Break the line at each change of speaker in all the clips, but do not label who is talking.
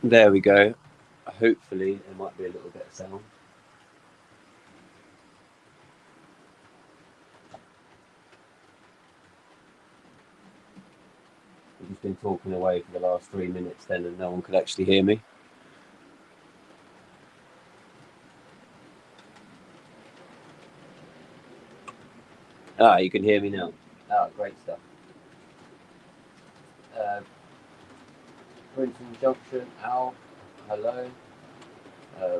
There we go. Hopefully there might be a little bit of sound. I've just been talking away for the last 3 minutes then and no one could actually hear me. Ah, you can hear me now. Ah, great stuff. Brinton Junction, Al, hello.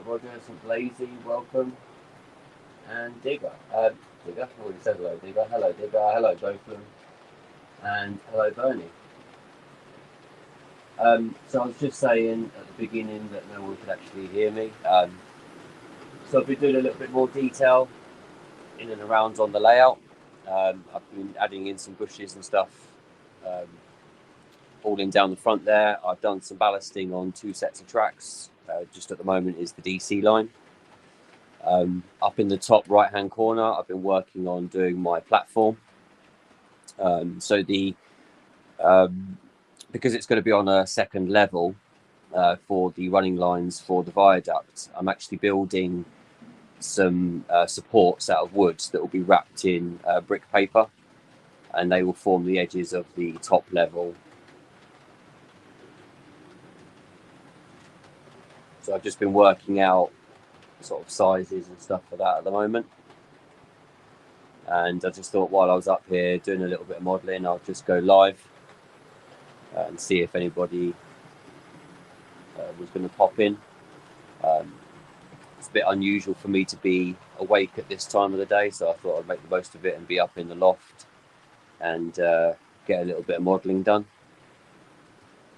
Roger, St. Blazy, welcome. And Digger. Digger, I already said hello, Digger. Hello, Digger. Hello, Jotham. And hello, Bernie. So I was just saying at the beginning that no one could actually hear me. So I've been doing a little bit more detail in and around on the layout. I've been adding in some bushes and stuff, all in down the front there. I've done some ballasting on 2 sets of tracks. Just at the moment is the DC line. Up in the top right hand corner, I've been working on doing my platform. So the because it's going to be on a second level for the running lines for the viaduct, I'm actually building some supports out of wood that will be wrapped in brick paper, and they will form the edges of the top level. So I've just been working out sort of sizes and stuff for that at the moment. And I just thought while I was up here doing a little bit of modelling, I'll just go live and see if anybody was going to pop in. It's a bit unusual for me to be awake at this time of the day, so I thought I'd make the most of it and be up in the loft and get a little bit of modelling done.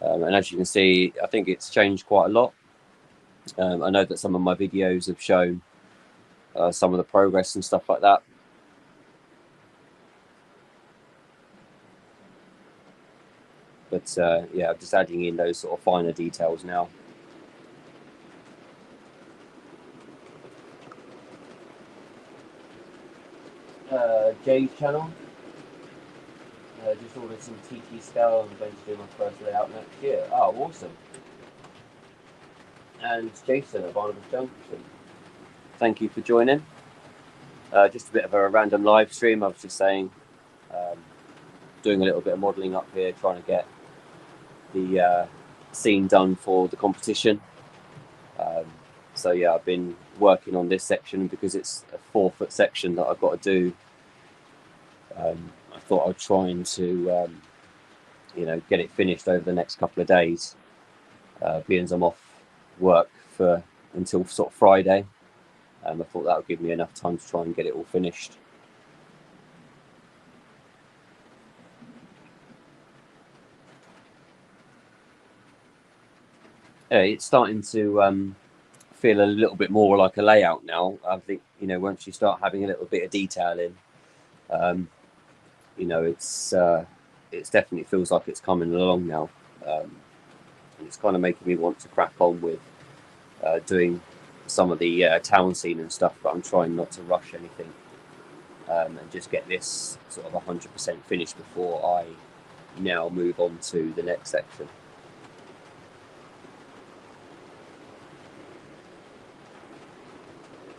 And as you can see, I think it's changed quite a lot. I know that some of my videos have shown some of the progress and stuff like that. But yeah, I'm just adding in those sort of finer details now. Jay's channel. Just ordered some TT scale and I'm going to do my first layout next year. Oh, awesome. And Jason at Barnabas Junction, thank you for joining. Just a bit of a random live stream. I was just saying, doing a little bit of modelling up here, trying to get the scene done for the competition. So yeah, I've been working on this section because it's a 4-foot section that I've got to do. I thought I'd try to, get it finished over the next couple of days, being as I'm off work until sort of Friday. I thought that would give me enough time to try and get it all finished. It's starting to feel a little bit more like a layout now. I think, once you start having a little bit of detail in, it definitely feels like it's coming along now. And it's kind of making me want to crack on with doing some of the town scene and stuff, but I'm trying not to rush anything and just get this sort of 100% finished before I now move on to the next section.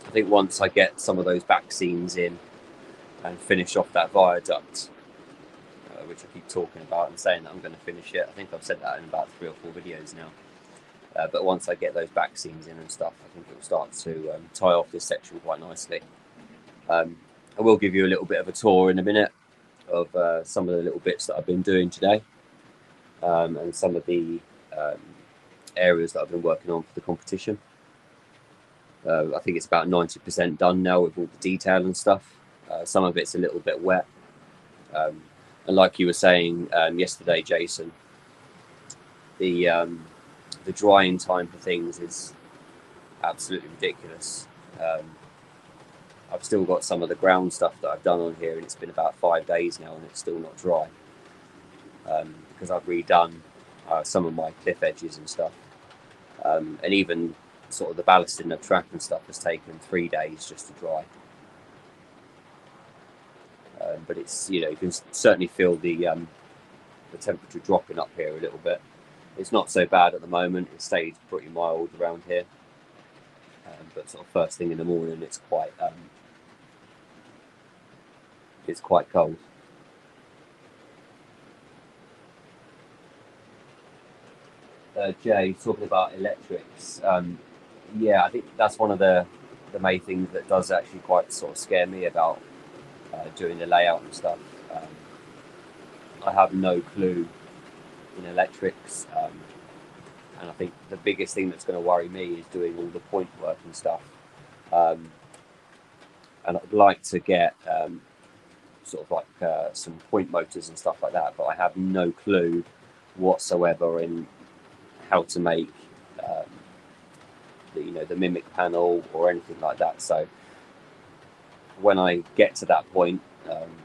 I think once I get some of those back scenes in and finish off that viaduct, which I keep talking about and saying that I'm going to finish it. I think I've said that in about 3 or 4 videos now. But once I get those back scenes in and stuff, I think it will start to tie off this section quite nicely. I will give you a little bit of a tour in a minute of some of the little bits that I've been doing today, and some of the areas that I've been working on for the competition. I think it's about 90% done now with all the detail and stuff. Some of it's a little bit wet. And like you were saying yesterday, Jason, the drying time for things is absolutely ridiculous. I've still got some of the ground stuff that I've done on here, and it's been about 5 days now, and it's still not dry because I've redone some of my cliff edges and stuff, and even sort of the ballasting of track and stuff has taken 3 days just to dry. But it's, you can certainly feel the temperature dropping up here a little bit. It's not so bad at the moment. It stays pretty mild around here, but sort of first thing in the morning, it's quite cold. Jay, talking about electrics. Yeah, I think that's one of the main things that does actually quite sort of scare me about doing the layout and stuff. I have no clue in electrics, and I think the biggest thing that's going to worry me is doing all the point work and stuff. And I'd like to get sort of like some point motors and stuff like that, but I have no clue whatsoever in how to make the mimic panel or anything like that. So when I get to that point,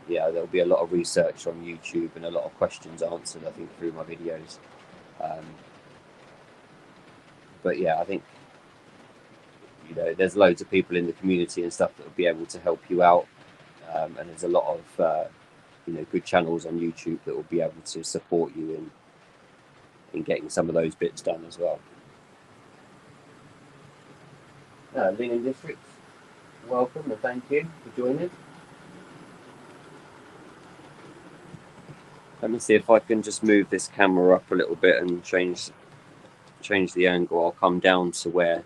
yeah, there'll be a lot of research on YouTube and a lot of questions answered, I think, through my videos. But yeah, I think there's loads of people in the community and stuff that will be able to help you out, and there's a lot of good channels on YouTube that will be able to support you in getting some of those bits done as well. Leaning District, welcome and thank you for joining. Let me see if I can just move this camera up a little bit and change the angle. I'll come down to where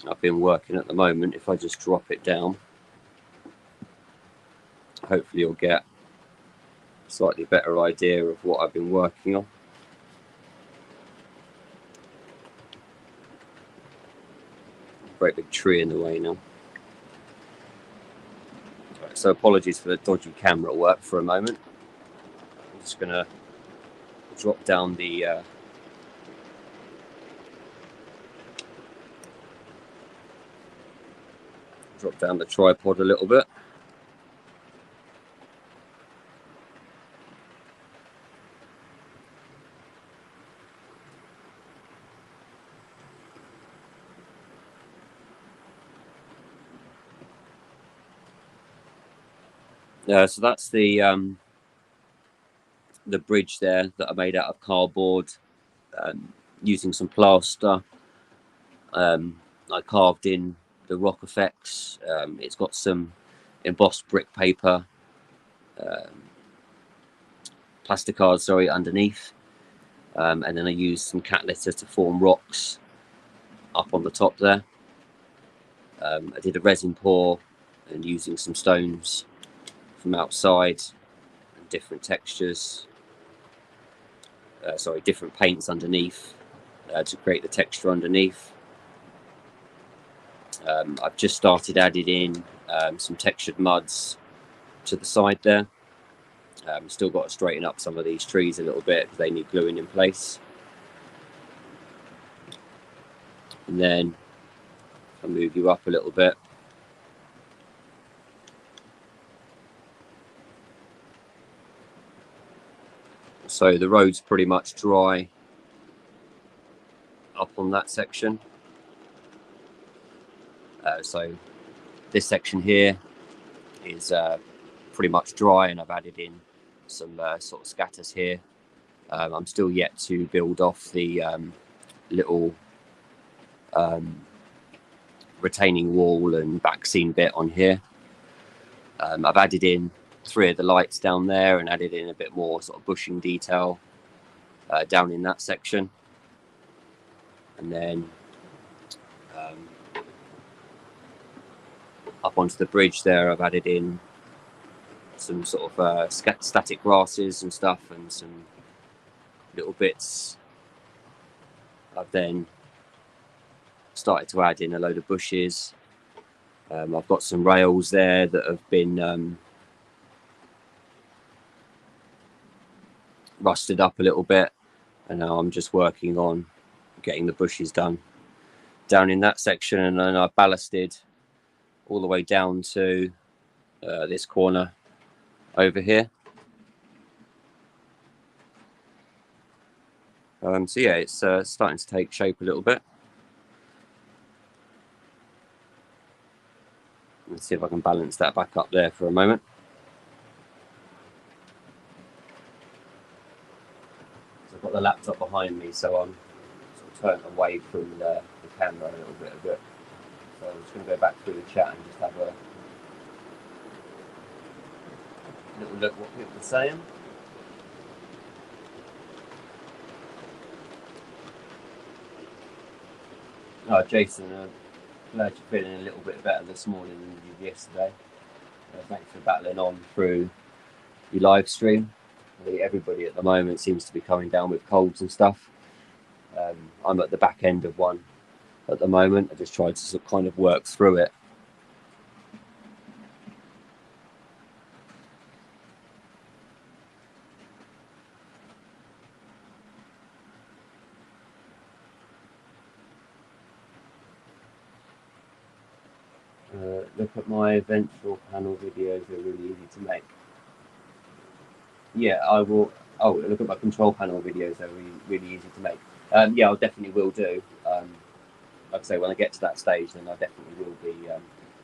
I've been working at the moment. If I just drop it down, hopefully you'll get a slightly better idea of what I've been working on. Great big tree in the way now. Right, so apologies for the dodgy camera work for a moment. I'm just going to drop down the tripod a little bit. So that's the bridge there that I made out of cardboard, using some plaster. I carved in the rock effects. It's got some embossed brick paper, plasticard, sorry, underneath, and then I used some cat litter to form rocks up on the top there. I did a resin pour and using some stones from outside and different textures, different paints underneath to create the texture underneath. I've just started adding in some textured muds to the side there. Still got to straighten up some of these trees a little bit because they need gluing in place. And then I'll move you up a little bit. So the road's pretty much dry up on that section. So this section here is pretty much dry, and I've added in some sort of scatters here. I'm still yet to build off the little retaining wall and back scene bit on here. I've added in 3 of the lights down there and added in a bit more sort of bushing detail down in that section. And then up onto the bridge there, I've added in some sort of static grasses and stuff and some little bits. I've then started to add in a load of bushes. I've got some rails there that have been rusted up a little bit, and now I'm just working on getting the bushes done down in that section. And then I ballasted all the way down to this corner over here. So yeah, it's starting to take shape a little bit. Let's see if I can balance that back up there for a moment. So I've got the laptop behind me, so I'm sort of turned away from the camera a little bit of it. So I'm just going to go back through the chat and just have a little look what people are saying. Oh, Jason, glad you're feeling a little bit better this morning than you did yesterday. Thanks for battling on through your live stream. I think everybody at the moment seems to be coming down with colds and stuff. I'm at the back end of one at the moment. I just tried to sort of kind of work through it. Look at my ventral panel videos, they're really easy to make. Yeah, I will. Oh, look at my control panel videos, they're really easy to make. Yeah, I definitely will do. Like I say, when I get to that stage, then I definitely will be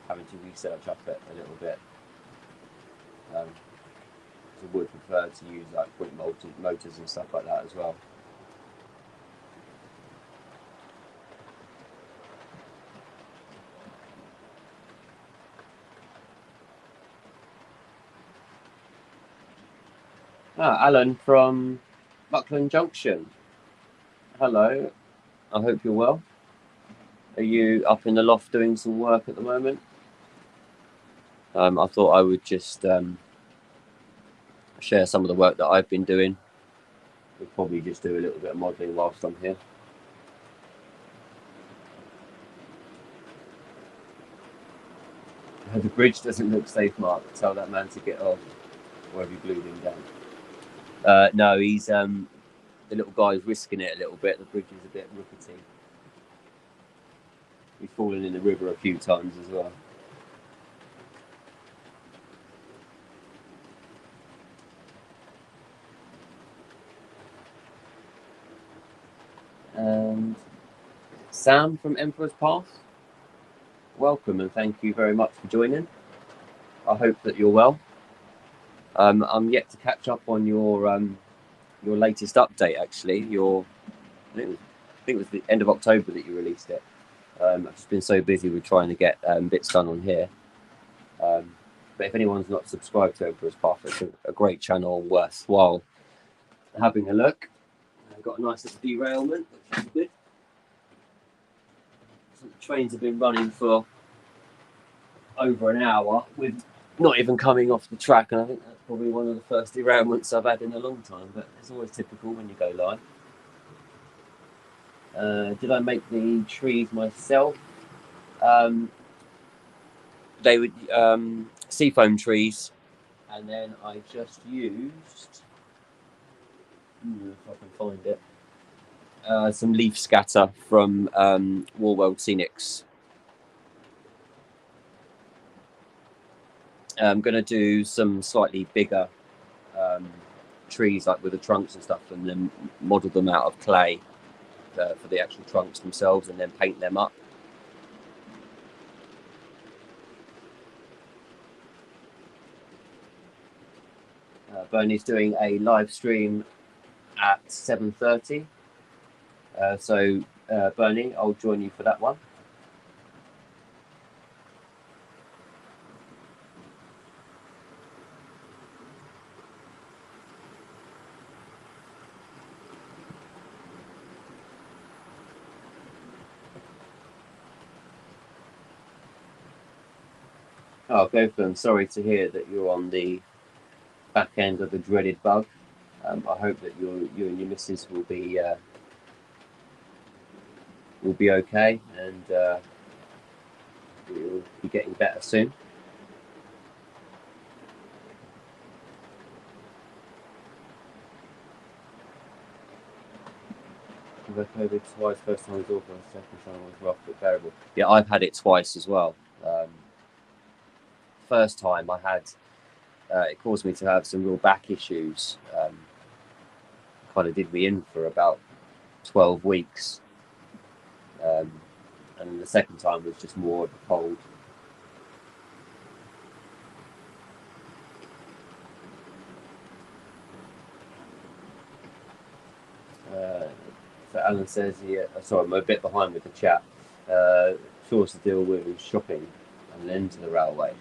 having to research up it a little bit. I would prefer to use like point motors and stuff like that as well. Alan from Buckland Junction. Hello, I hope you're well. Are you up in the loft doing some work at the moment? I thought I would just share some of the work that I've been doing. We'll probably just do a little bit of modelling whilst I'm here. The bridge doesn't look safe, Mark. Tell that man to get off. Or have you glued him down? No, he's the little guy's risking it a little bit. The bridge is a bit rickety. He's fallen in the river a few times as well. And Sam from Emperor's Path, welcome and thank you very much for joining. I hope that you're well. I'm yet to catch up on your latest update. Actually, I think it was the end of October that you released it. I've just been so busy with trying to get bits done on here. But if anyone's not subscribed to Emperor's Path, it's a great channel, worthwhile having a look. I've got a nice little derailment, which is good. So the trains have been running for over an hour with not even coming off the track, and I think that's probably one of the first derailments I've had in a long time, but it's always typical when you go live. Did I make the trees myself? They were seafoam trees, and then I just used, if I can find it, some leaf scatter from World Scenics. I'm going to do some slightly bigger trees, like with the trunks and stuff, and then model them out of clay for the actual trunks themselves, and then paint them up. Bernie's doing a live stream at 7:30. So Bernie, I'll join you for that one. Oh, go for them. Sorry to hear that you're on the back end of the dreaded bug. I hope that you and your missus will be okay, and you'll be getting better soon. I've had COVID twice. First time was awful, second time was rough but bearable. Yeah, I've had it twice as well. First time I had, it caused me to have some real back issues. Kind of did me in for about 12 weeks. And then the second time was just more of a cold. So Alan says, yeah, sorry, I'm a bit behind with the chat. Chores to deal with is shopping and then to the railway.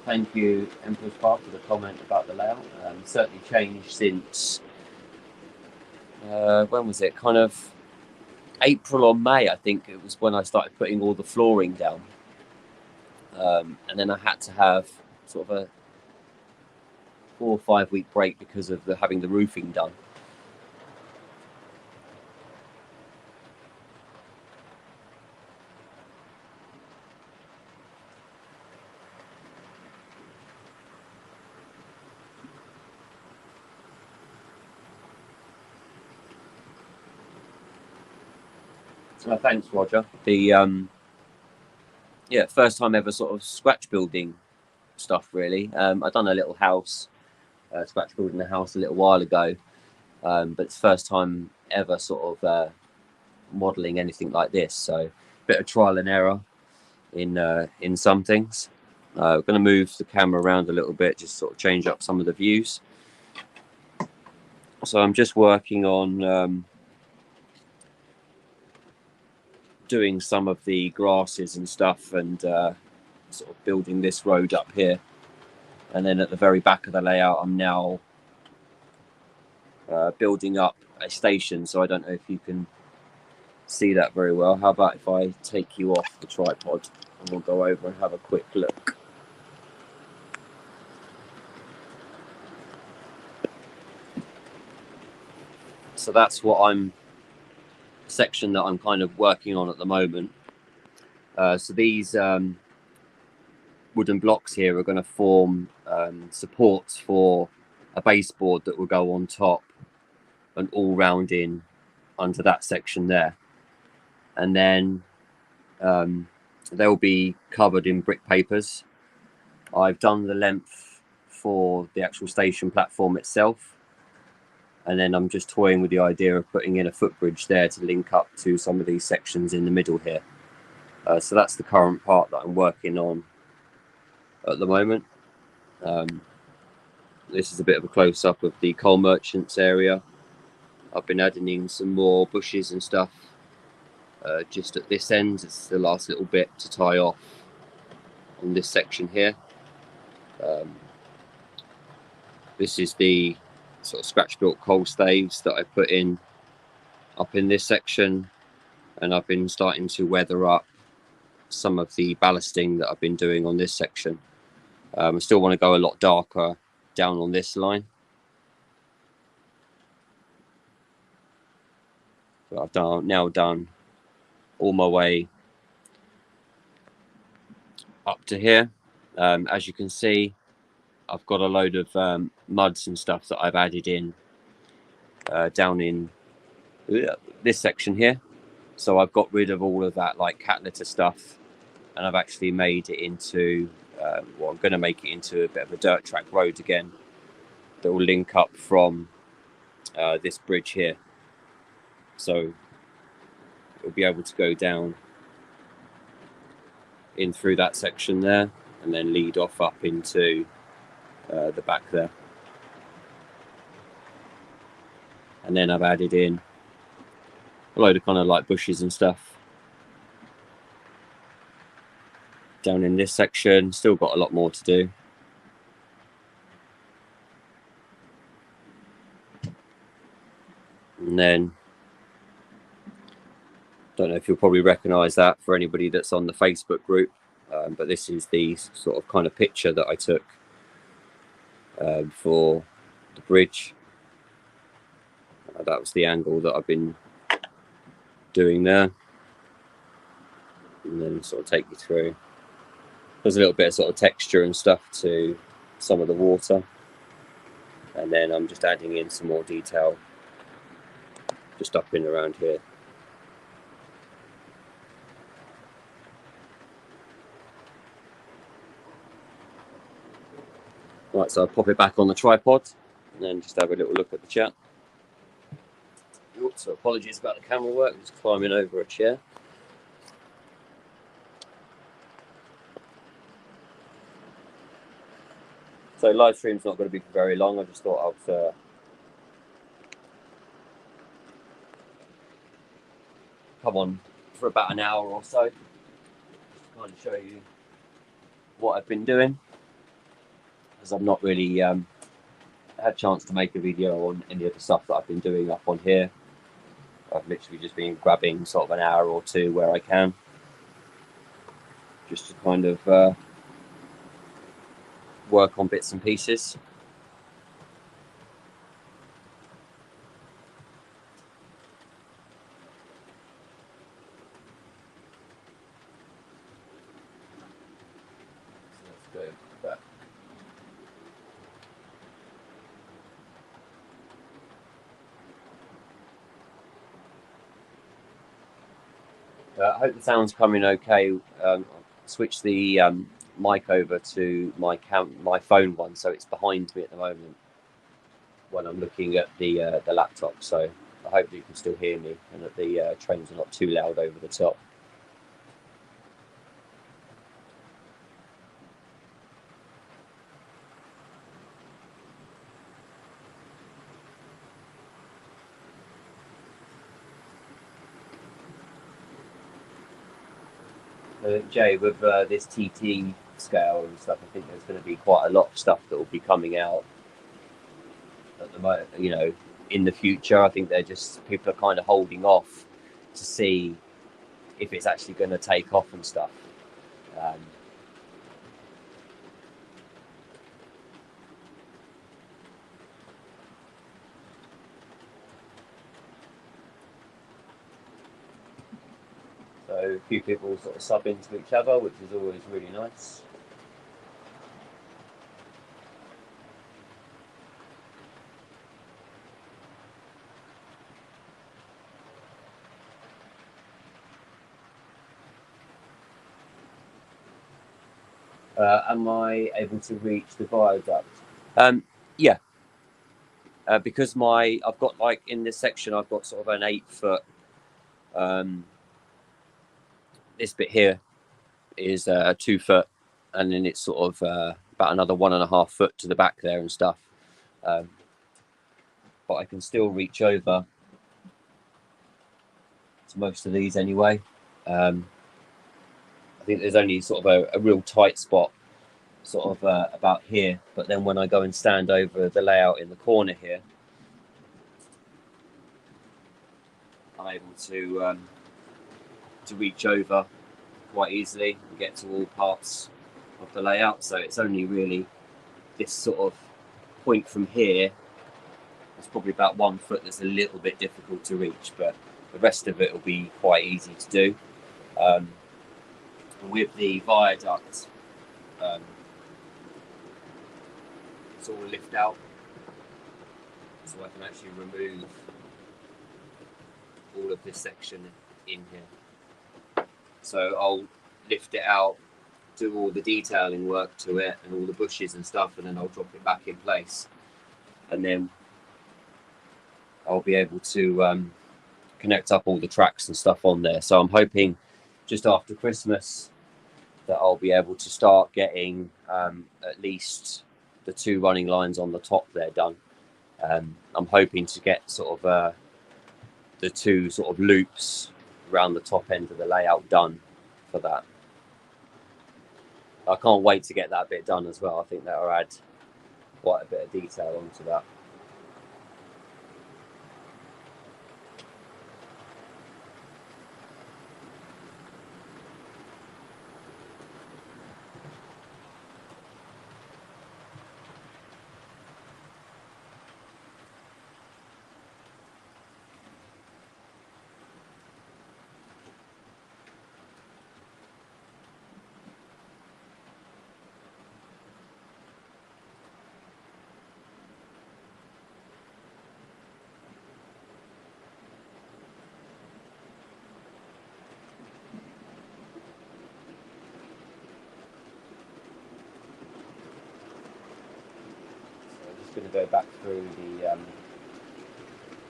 Thank you, Emperor's Park, for the comment about the layout. Certainly changed since, when was it? Kind of April or May, I think it was when I started putting all the flooring down. And then I had to have sort of a 4 or 5 week break because of having the roofing done. Thanks, Roger. The first time ever sort of scratch building stuff, really. I've done a little house, scratch building a house a little while ago, but it's first time ever sort of modelling anything like this. So a bit of trial and error in some things. We're going to move the camera around a little bit, just sort of change up some of the views. So I'm just working on doing some of the grasses and stuff, and sort of building this road up here. And then at the very back of the layout, I'm now building up a station. So I don't know if you can see that very well. How about if I take you off the tripod and we'll go over and have a quick look. So that's what section that I'm kind of working on at the moment. So these wooden blocks here are going to form supports for a baseboard that will go on top and all round in under that section there. And then they'll be covered in brick papers. I've done the length for the actual station platform itself, and then I'm just toying with the idea of putting in a footbridge there to link up to some of these sections in the middle here. So that's the current part that I'm working on at the moment. This is a bit of a close-up of the coal merchants area. I've been adding in some more bushes and stuff just at this end. It's the last little bit to tie off on this section here. This is the sort of scratch built coal staves that I put in up in this section, and I've been starting to weather up some of the ballasting that I've been doing on this section. I still want to go a lot darker down on this line. So I've now done all my way up to here. As you can see, I've got a load of muds and stuff that I've added in down in this section here. So I've got rid of all of that like cat litter stuff, and I've actually made it into well, I'm going to make it into a bit of a dirt track road again that will link up from this bridge here. So it'll be able to go down in through that section there and then lead off up into the back there. And then I've added in a load of kind of like bushes and stuff down in this section. Still got a lot more to do. And then, don't know if you'll probably recognise that for anybody that's on the Facebook group, but this is the sort of kind of picture that I took for the bridge. That was the angle that I've been doing there. And then sort of take you through. There's a little bit of sort of texture and stuff to some of the water. And then I'm just adding in some more detail just up in around here. Right, so I'll pop it back on the tripod and then just have a little look at the chat. Oops, so apologies about the camera work, just climbing over a chair. So live stream's not going to be very long. I just thought I'd come on for about an hour or so, just to kind of show you what I've been doing, as I've not really had a chance to make a video on any of the stuff that I've been doing up on here. I've literally just been grabbing sort of an hour or two where I can, just to kind of work on bits and pieces. So let's go back. I hope the sound's coming okay. Switch the mic over to my phone one, so it's behind me at the moment when I'm looking at the laptop. So I hope that you can still hear me and that the trains are not too loud over the top. Jay, with this TT scale and stuff, I think there's going to be quite a lot of stuff that will be coming out at the moment, you know, in the future. I think people are kind of holding off to see if it's actually going to take off and stuff. So a few people sort of sub into each other, which is always really nice. Am I able to reach the viaduct? Yeah. Because I've got, like, in this section, I've got sort of an 8-foot. This bit here is 2 foot, and then it's sort of about another 1.5 foot to the back there and stuff. But I can still reach over to most of these anyway. I think there's only sort of a real tight spot sort of about here, but then when I go and stand over the layout in the corner here, I'm able to reach over quite easily and get to all parts of the layout. So it's only really this sort of point from here. It's probably about 1 foot that's a little bit difficult to reach, but the rest of it will be quite easy to do. With the viaduct, it's all lift out, so I can actually remove all of this section in here. So I'll lift it out, do all the detailing work to it and all the bushes and stuff, and then I'll drop it back in place, and then I'll be able to connect up all the tracks and stuff on there. So I'm hoping just after Christmas that I'll be able to start getting at least the 2 running lines on the top there done. I'm hoping to get sort of the 2 sort of loops around the top end of the layout done for that. I can't wait to get that bit done as well. I think that'll add quite a bit of detail onto that. Going to go back through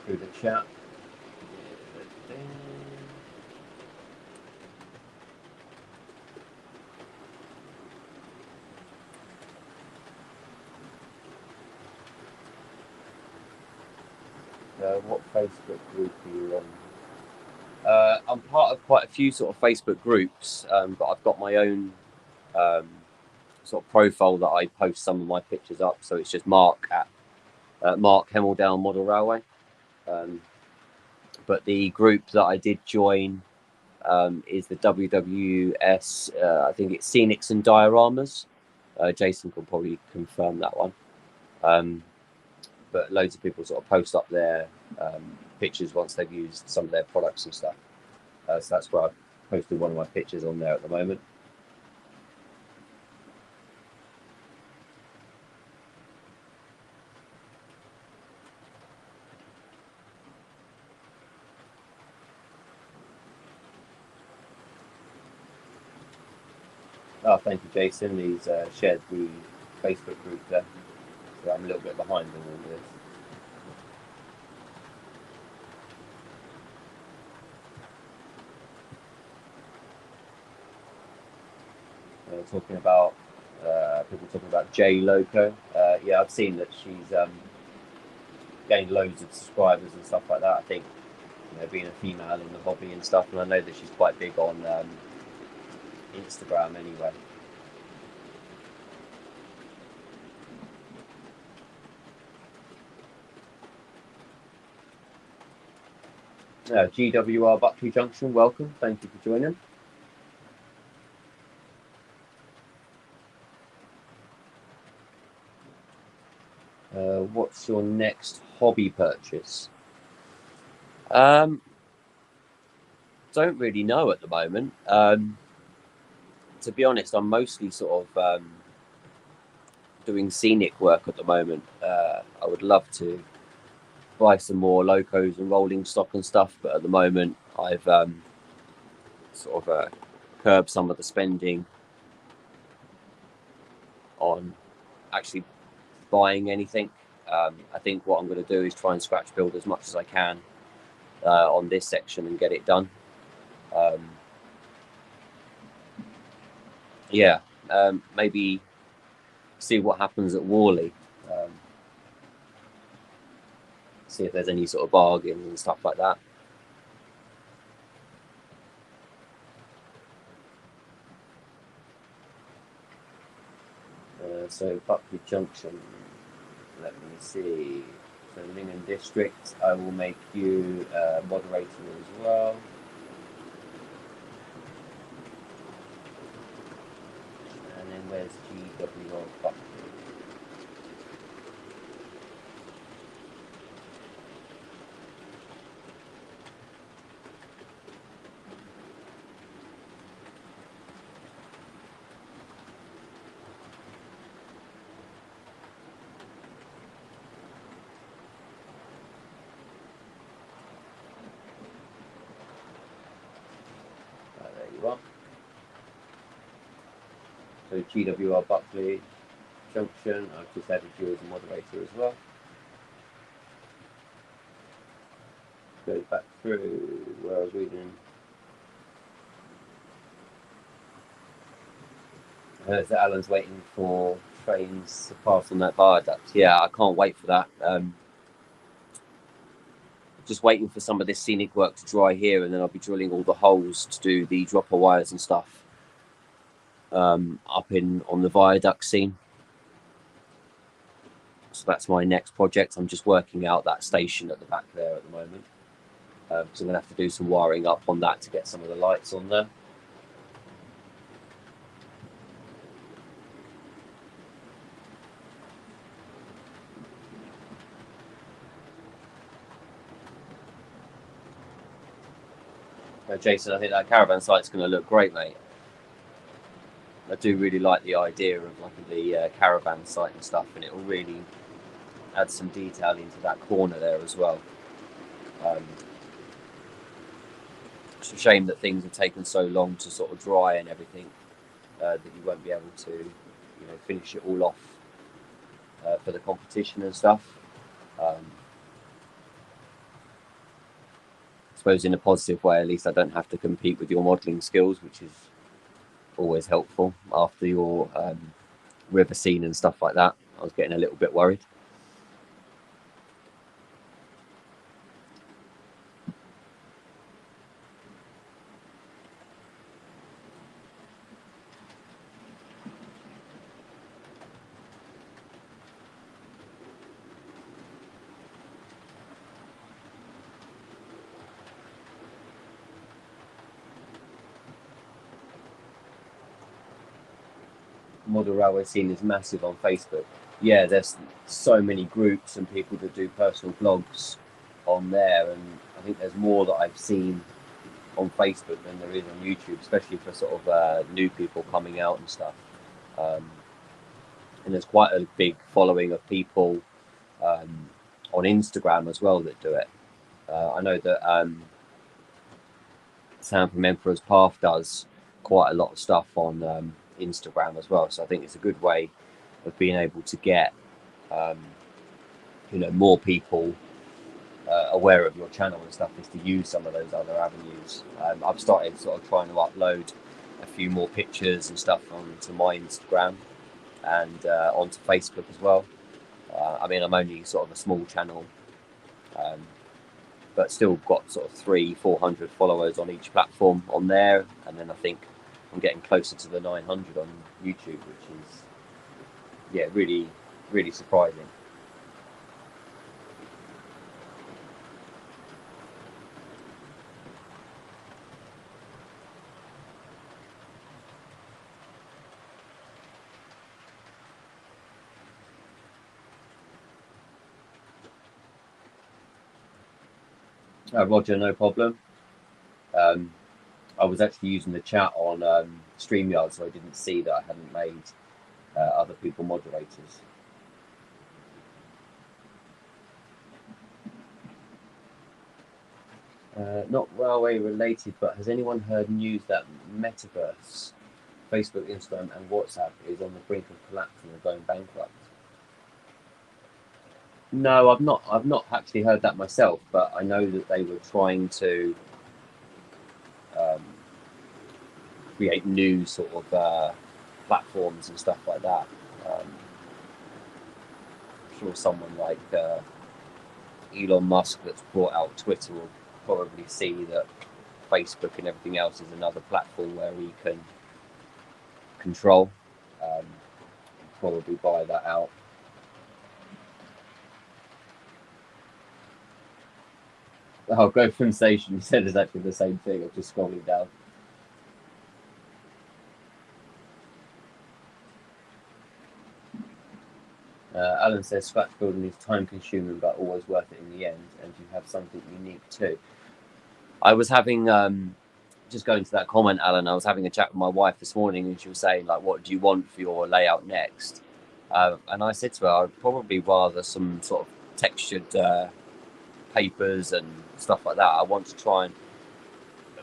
the chat. What Facebook group are you on? I'm part of quite a few sort of Facebook groups, but I've got my own sort of profile that I post some of my pictures up. So it's just Mark at Mark Hemel-Down Model Railway. But the group that I did join is the WWS. I think it's Scenics and Dioramas. Jason can probably confirm that one. But loads of people sort of post up their pictures once they've used some of their products and stuff. So that's where I've posted one of my pictures on there at the moment. Oh, thank you, Jason. He's shared the Facebook group there. So I'm a little bit behind on all this. Talking about people talking about J Loco. Yeah, I've seen that she's gained loads of subscribers and stuff like that. I think, you know, being a female in the hobby and stuff, and I know that she's quite big on Instagram anyway. GWR Buckley Junction, welcome. Thank you for joining. What's your next hobby purchase? Don't really know at the moment. To be honest, I'm mostly sort of doing scenic work at the moment. I would love to buy some more locos and rolling stock and stuff, but at the moment I've sort of curbed some of the spending on actually buying anything. I think what I'm going to do is try and scratch build as much as I can on this section and get it done. Yeah, maybe see what happens at Worley. See if there's any sort of bargains and stuff like that. So Buckley Junction, let me see. So Lingham District, I will make you moderator as well. And then where's GWR Buckley? So GWR Buckley Junction, I've just added you as a moderator as well. Go back through where I was reading. I heard that Alan's waiting for trains to pass on that viaduct. Yeah, I can't wait for that. Just waiting for some of this scenic work to dry here, and then I'll be drilling all the holes to do the dropper wires and stuff up on the viaduct scene. So that's my next project. I'm just working out that station at the back there at the moment. So I'm going to have to do some wiring up on that to get some of the lights on there. Jason, I think that caravan site's going to look great, mate. I do really like the idea of like the caravan site and stuff, and it will really add some detail into that corner there as well. It's a shame that things have taken so long to sort of dry and everything that you won't be able to, you know, finish it all off for the competition and stuff. I suppose in a positive way, at least I don't have to compete with your modelling skills, which is always helpful after your river scene and stuff like that. I was getting a little bit worried. model railway scene is massive on Facebook. Yeah, there's so many groups and people that do personal blogs on there, and I think there's more that I've seen on Facebook than there is on YouTube, especially for sort of new people coming out and stuff. And there's quite a big following of people on Instagram as well that do it. I know that Sam from Emperor's Path does quite a lot of stuff on Instagram as well. So I think it's a good way of being able to get more people aware of your channel and stuff, is to use some of those other avenues. I've started sort of trying to upload a few more pictures and stuff onto my Instagram and onto Facebook as well. I mean, I'm only sort of a small channel, but still got sort of 300-400 followers on each platform on there, and then I think I'm getting closer to the 900 on YouTube, which is really, really surprising. Roger, no problem. I was actually using the chat on StreamYard, so I didn't see that I hadn't made other people moderators. Not railway related, but has anyone heard news that Metaverse, Facebook, Instagram, and WhatsApp is on the brink of collapsing and going bankrupt? No, I've not actually heard that myself, but I know that they were trying to create new sort of platforms and stuff like that. I'm sure someone like Elon Musk that's brought out Twitter will probably see that Facebook and everything else is another platform where he can control, and probably buy that out. Oh, go from station. You said exactly the same thing. I'm just scrolling down. Alan says scratch building is time consuming but always worth it in the end, and you have something unique too. I was having just going to that comment, Alan, I was having a chat with my wife this morning, and she was saying, like, what do you want for your layout next? And I said to her, I'd probably rather some sort of textured papers and stuff like that. I want to try and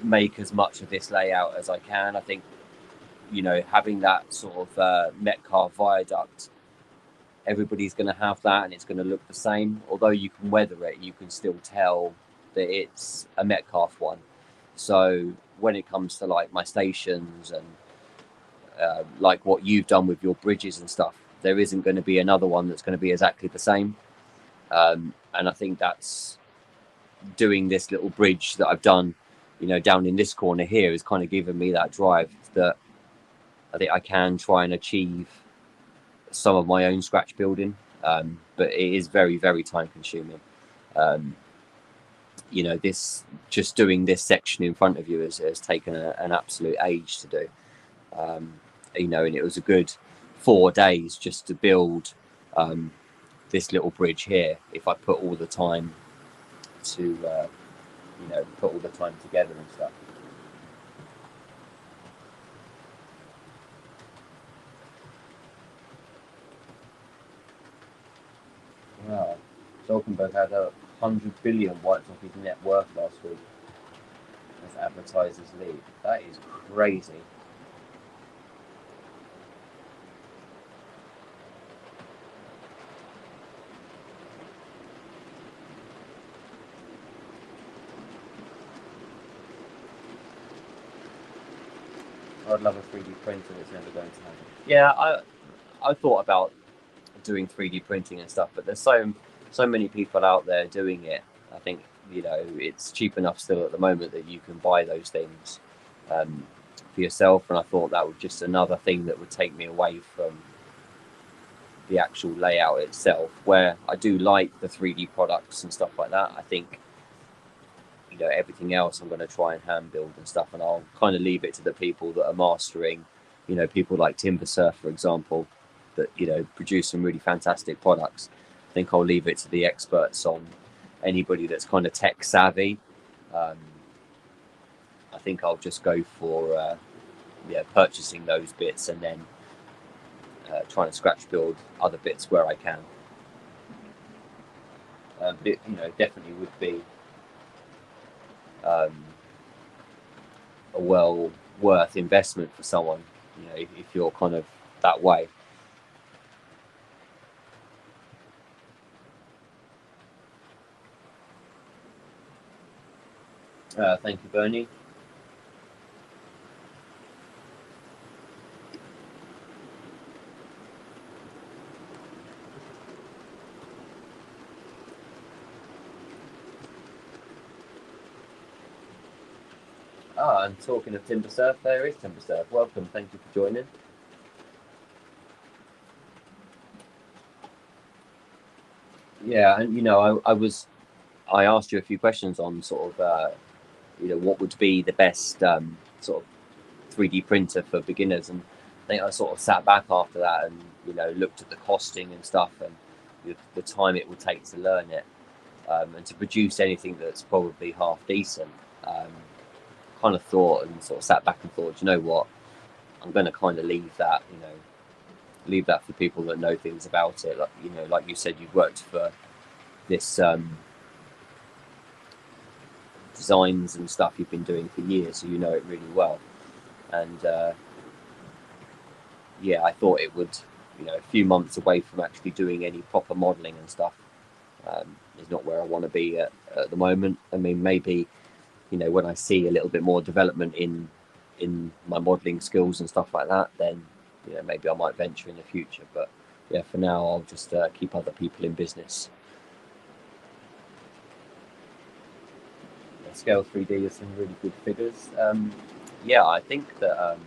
make as much of this layout as I can. I think, having that sort of Metcalfe viaduct, everybody's going to have that, and it's going to look the same. Although you can weather it, you can still tell that it's a Metcalfe one. So when it comes to like my stations and like what you've done with your bridges and stuff, there isn't going to be another one that's going to be exactly the same. And I think that's doing this little bridge that I've done, down in this corner here, is kind of given me that drive that I think I can try and achieve some of my own scratch building. But it is very, very time consuming. This just doing this section in front of you has taken an absolute age to do. And it was a good 4 days just to build this little bridge here. If I put all the time to, put all the time together and stuff. Wow, Stoltenberg had 100 billion wiped off his net worth last week as advertisers leave. That is crazy. I'd love a 3D printer that's never going to happen. Yeah, I thought about doing 3D printing and stuff, but there's so many people out there doing it. I think it's cheap enough still at the moment that you can buy those things for yourself, and I thought that was just another thing that would take me away from the actual layout itself, where I do like the 3D products and stuff like that. I think everything else I'm going to try and hand build and stuff, and I'll kind of leave it to the people that are mastering you know, people like Timber Surf, for example, that, you know, produce some really fantastic products. I think I'll leave it to the experts on anybody that's kind of tech savvy. I think I'll just go for purchasing those bits and then trying to scratch build other bits where I can. But it, you know, definitely would be a well worth investment for someone, you know, if you're kind of that way. Thank you, Bernie. And talking of Timber Surf, there is Timber Surf. Welcome, thank you for joining. Yeah, and you know, I asked you a few questions on sort of you know, what would be the best sort of 3D printer for beginners, and I think I sort of sat back after that and, you know, looked at the costing and stuff and the time it would take to learn it, and to produce anything that's probably half decent. Kind of thought and sort of sat back and thought, you know what, I'm going to kind of leave that, you know, leave that for people that know things about it. Like, you know, like you said, you've worked for this designs and stuff you've been doing for years, so you know it really well. And yeah, I thought it would, you know, a few months away from actually doing any proper modelling and stuff is not where I want to be at the moment. I mean, maybe, you know, when I see a little bit more development in my modelling skills and stuff like that, then, you know, maybe I might venture in the future. But yeah, for now, I'll just keep other people in business. Scale 3D is some really good figures. Yeah, I think that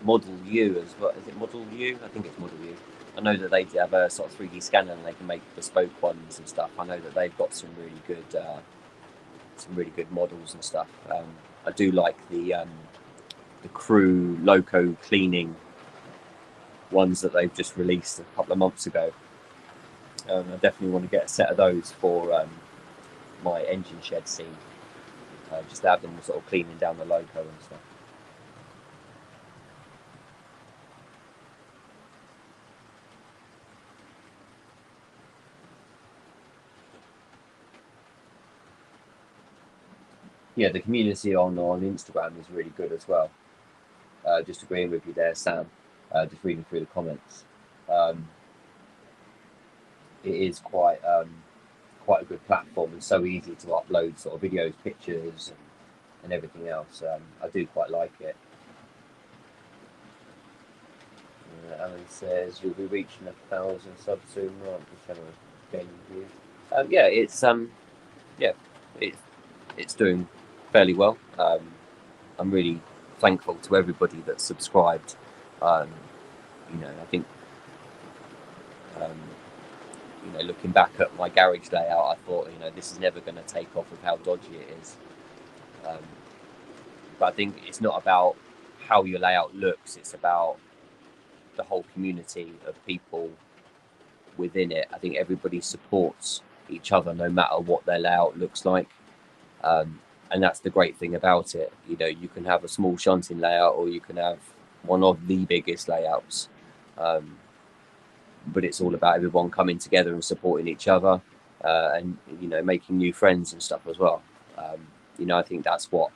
Model U as well. Is it Model U? I think it's Model U. I know that they have a sort of 3D scanner and they can make bespoke ones and stuff. I know that they've got some really good models and stuff. I do like the Crew Loco cleaning ones that they've just released a couple of months ago. I definitely want to get a set of those for my engine shed scene. Just to have them sort of cleaning down the loco and stuff. Yeah, the community on Instagram is really good as well. Just agreeing with you there, Sam. Just reading through the comments. It is quite a good platform and so easy to upload sort of videos, pictures, and everything else. I do quite like it. Alan says you'll be reaching 1,000 subs soon, right? Whichever game you. Yeah, it's doing fairly well. I'm really thankful to everybody that's subscribed. You know, I think you know, looking back at my garage layout, I thought, you know, this is never going to take off with how dodgy it is. But I think it's not about how your layout looks, it's about the whole community of people within it. I think everybody supports each other no matter what their layout looks like. And that's the great thing about it. You know, you can have a small shunting layout or you can have one of the biggest layouts. But it's all about everyone coming together and supporting each other, and, you know, making new friends and stuff as well. You know, I think that's what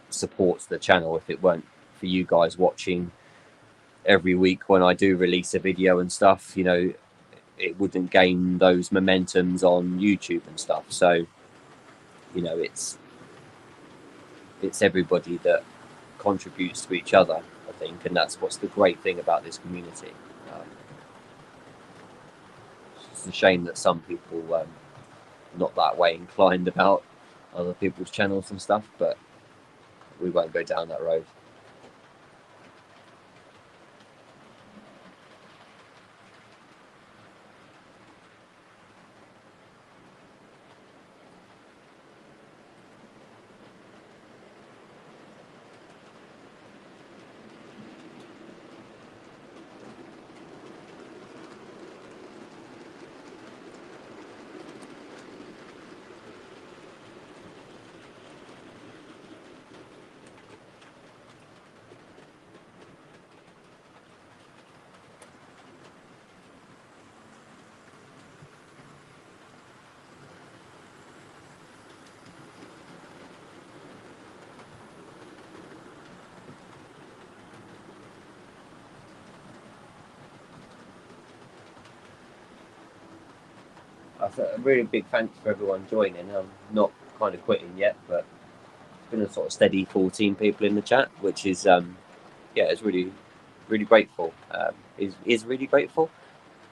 supports the channel. If it weren't for you guys watching every week when I do release a video and stuff, you know, it wouldn't gain those momentums on YouTube and stuff. So, you know, it's everybody that contributes to each other, I think, and that's what's the great thing about this community. It's a shame that some people not that way inclined about other people's channels and stuff, but we won't go down that road. A really big thanks for everyone joining. I'm not kind of quitting yet, but it's been a sort of steady 14 people in the chat, which is it's really grateful. Is really grateful.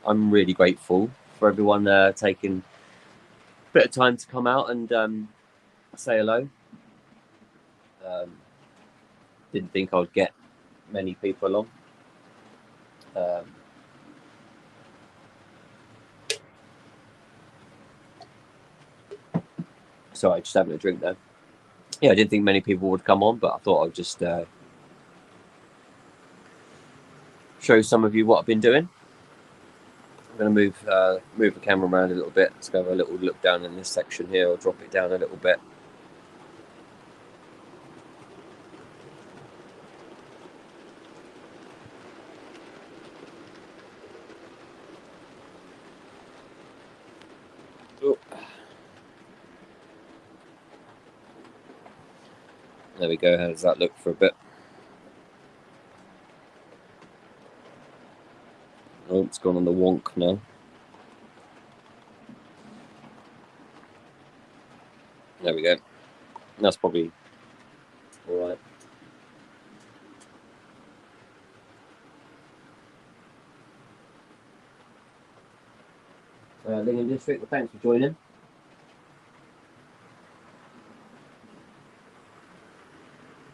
I'm really grateful for everyone taking a bit of time to come out and say hello. Didn't think I'd get many people along. Sorry, just having a drink there. Yeah, I didn't think many people would come on, but I thought I'd just show some of you what I've been doing. I'm going to move the camera around a little bit. Let's go have a little look down in this section here. I'll drop it down a little bit. Oh. There we go. How does that look for a bit? Oh, it's gone on the wonk now. There we go. That's probably all right. Lingham District, thanks for joining.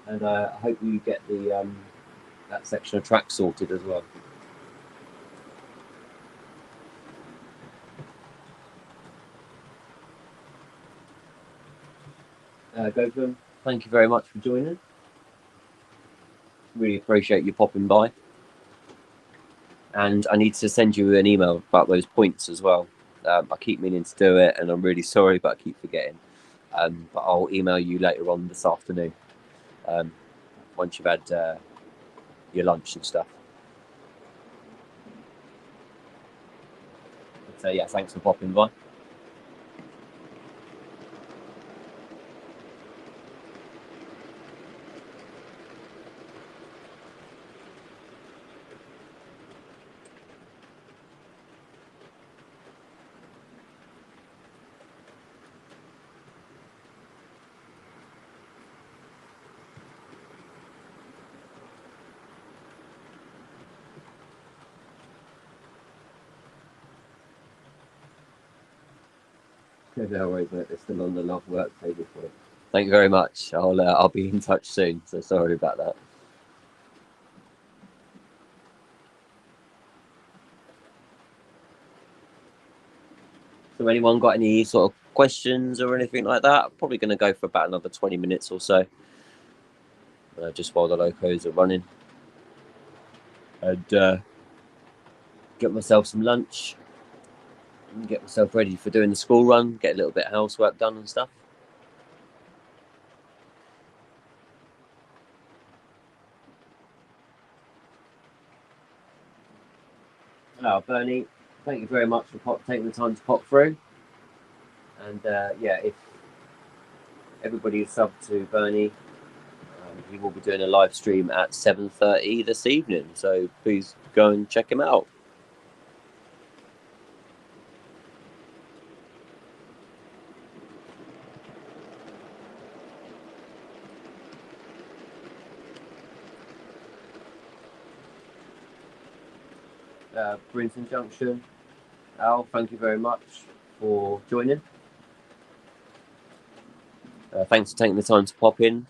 And I hope you get the that section of track sorted as well. Gotham, thank you very much for joining. Really appreciate you popping by. And I need to send you an email about those points as well. I keep meaning to do it, and I'm really sorry, but I keep forgetting. But I'll email you later on this afternoon once you've had your lunch and stuff. So yeah, thanks for popping by. No worries, mate. It's still on the log work table for it. Thank you very much. I'll be in touch soon. So sorry about that. So anyone got any sort of questions or anything like that? I'm probably going to go for about another 20 minutes or so, just while the locos are running, and get myself some lunch and get myself ready for doing the school run. Get a little bit of housework done and stuff. Hello, Bernie. Thank you very much for taking the time to pop through. And yeah, if everybody is subbed to Bernie, he will be doing a live stream at 7:30 this evening. So please go and check him out. Brinton Junction, Al, thank you very much for joining. Thanks for taking the time to pop in.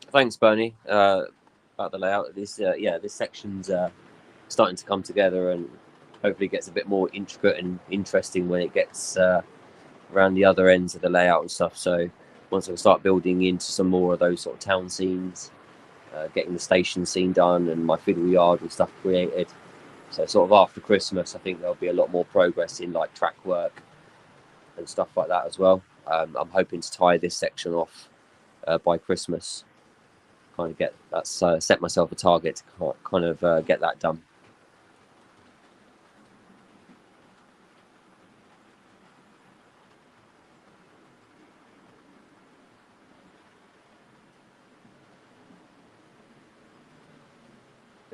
Thanks, Bernie, about the layout. This section's starting to come together and hopefully gets a bit more intricate and interesting when it gets around the other ends of the layout and stuff. So once I start building into some more of those sort of town scenes, getting the station scene done and my fiddle yard and stuff created. So sort of after Christmas, I think there'll be a lot more progress in like track work and stuff like that as well. I'm hoping to tie this section off by Christmas. Kind of get that's set myself a target to kind of get that done.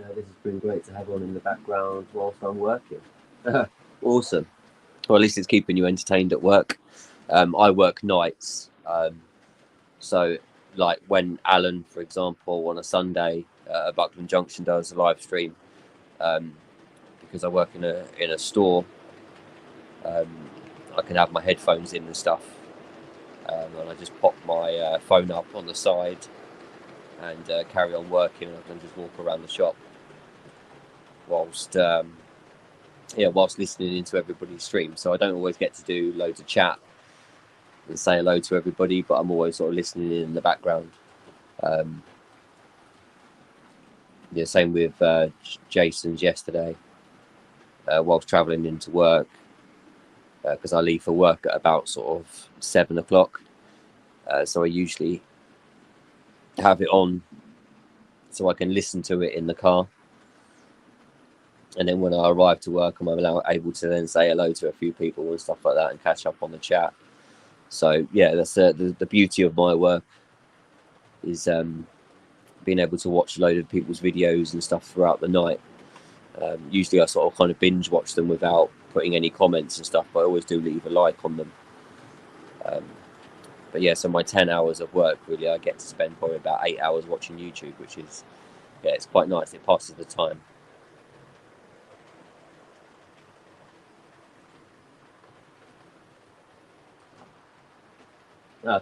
This has been great to have on in the background whilst I'm working. Awesome. Well, at least it's keeping you entertained at work. I work nights, so like when Alan, for example, on a Sunday at Buckland Junction does a live stream, because I work in a store, I can have my headphones in and stuff, and I just pop my phone up on the side and carry on working. I can just walk around the shop whilst listening into everybody's stream. So I don't always get to do loads of chat and say hello to everybody, but I'm always sort of listening in the background. Same with Jason's yesterday, whilst travelling into work, because I leave for work at about sort of 7 o'clock. So I usually have it on so I can listen to it in the car. And then when I arrive to work, I'm able to then say hello to a few people and stuff like that and catch up on the chat. So yeah, that's the beauty of my work, is being able to watch a load of people's videos and stuff throughout the night. Usually I sort of kind of binge watch them without putting any comments and stuff, but I always do leave a like on them. But yeah, so my 10 hours of work, really, I get to spend probably about 8 hours watching YouTube, which is, yeah, it's quite nice. It passes the time.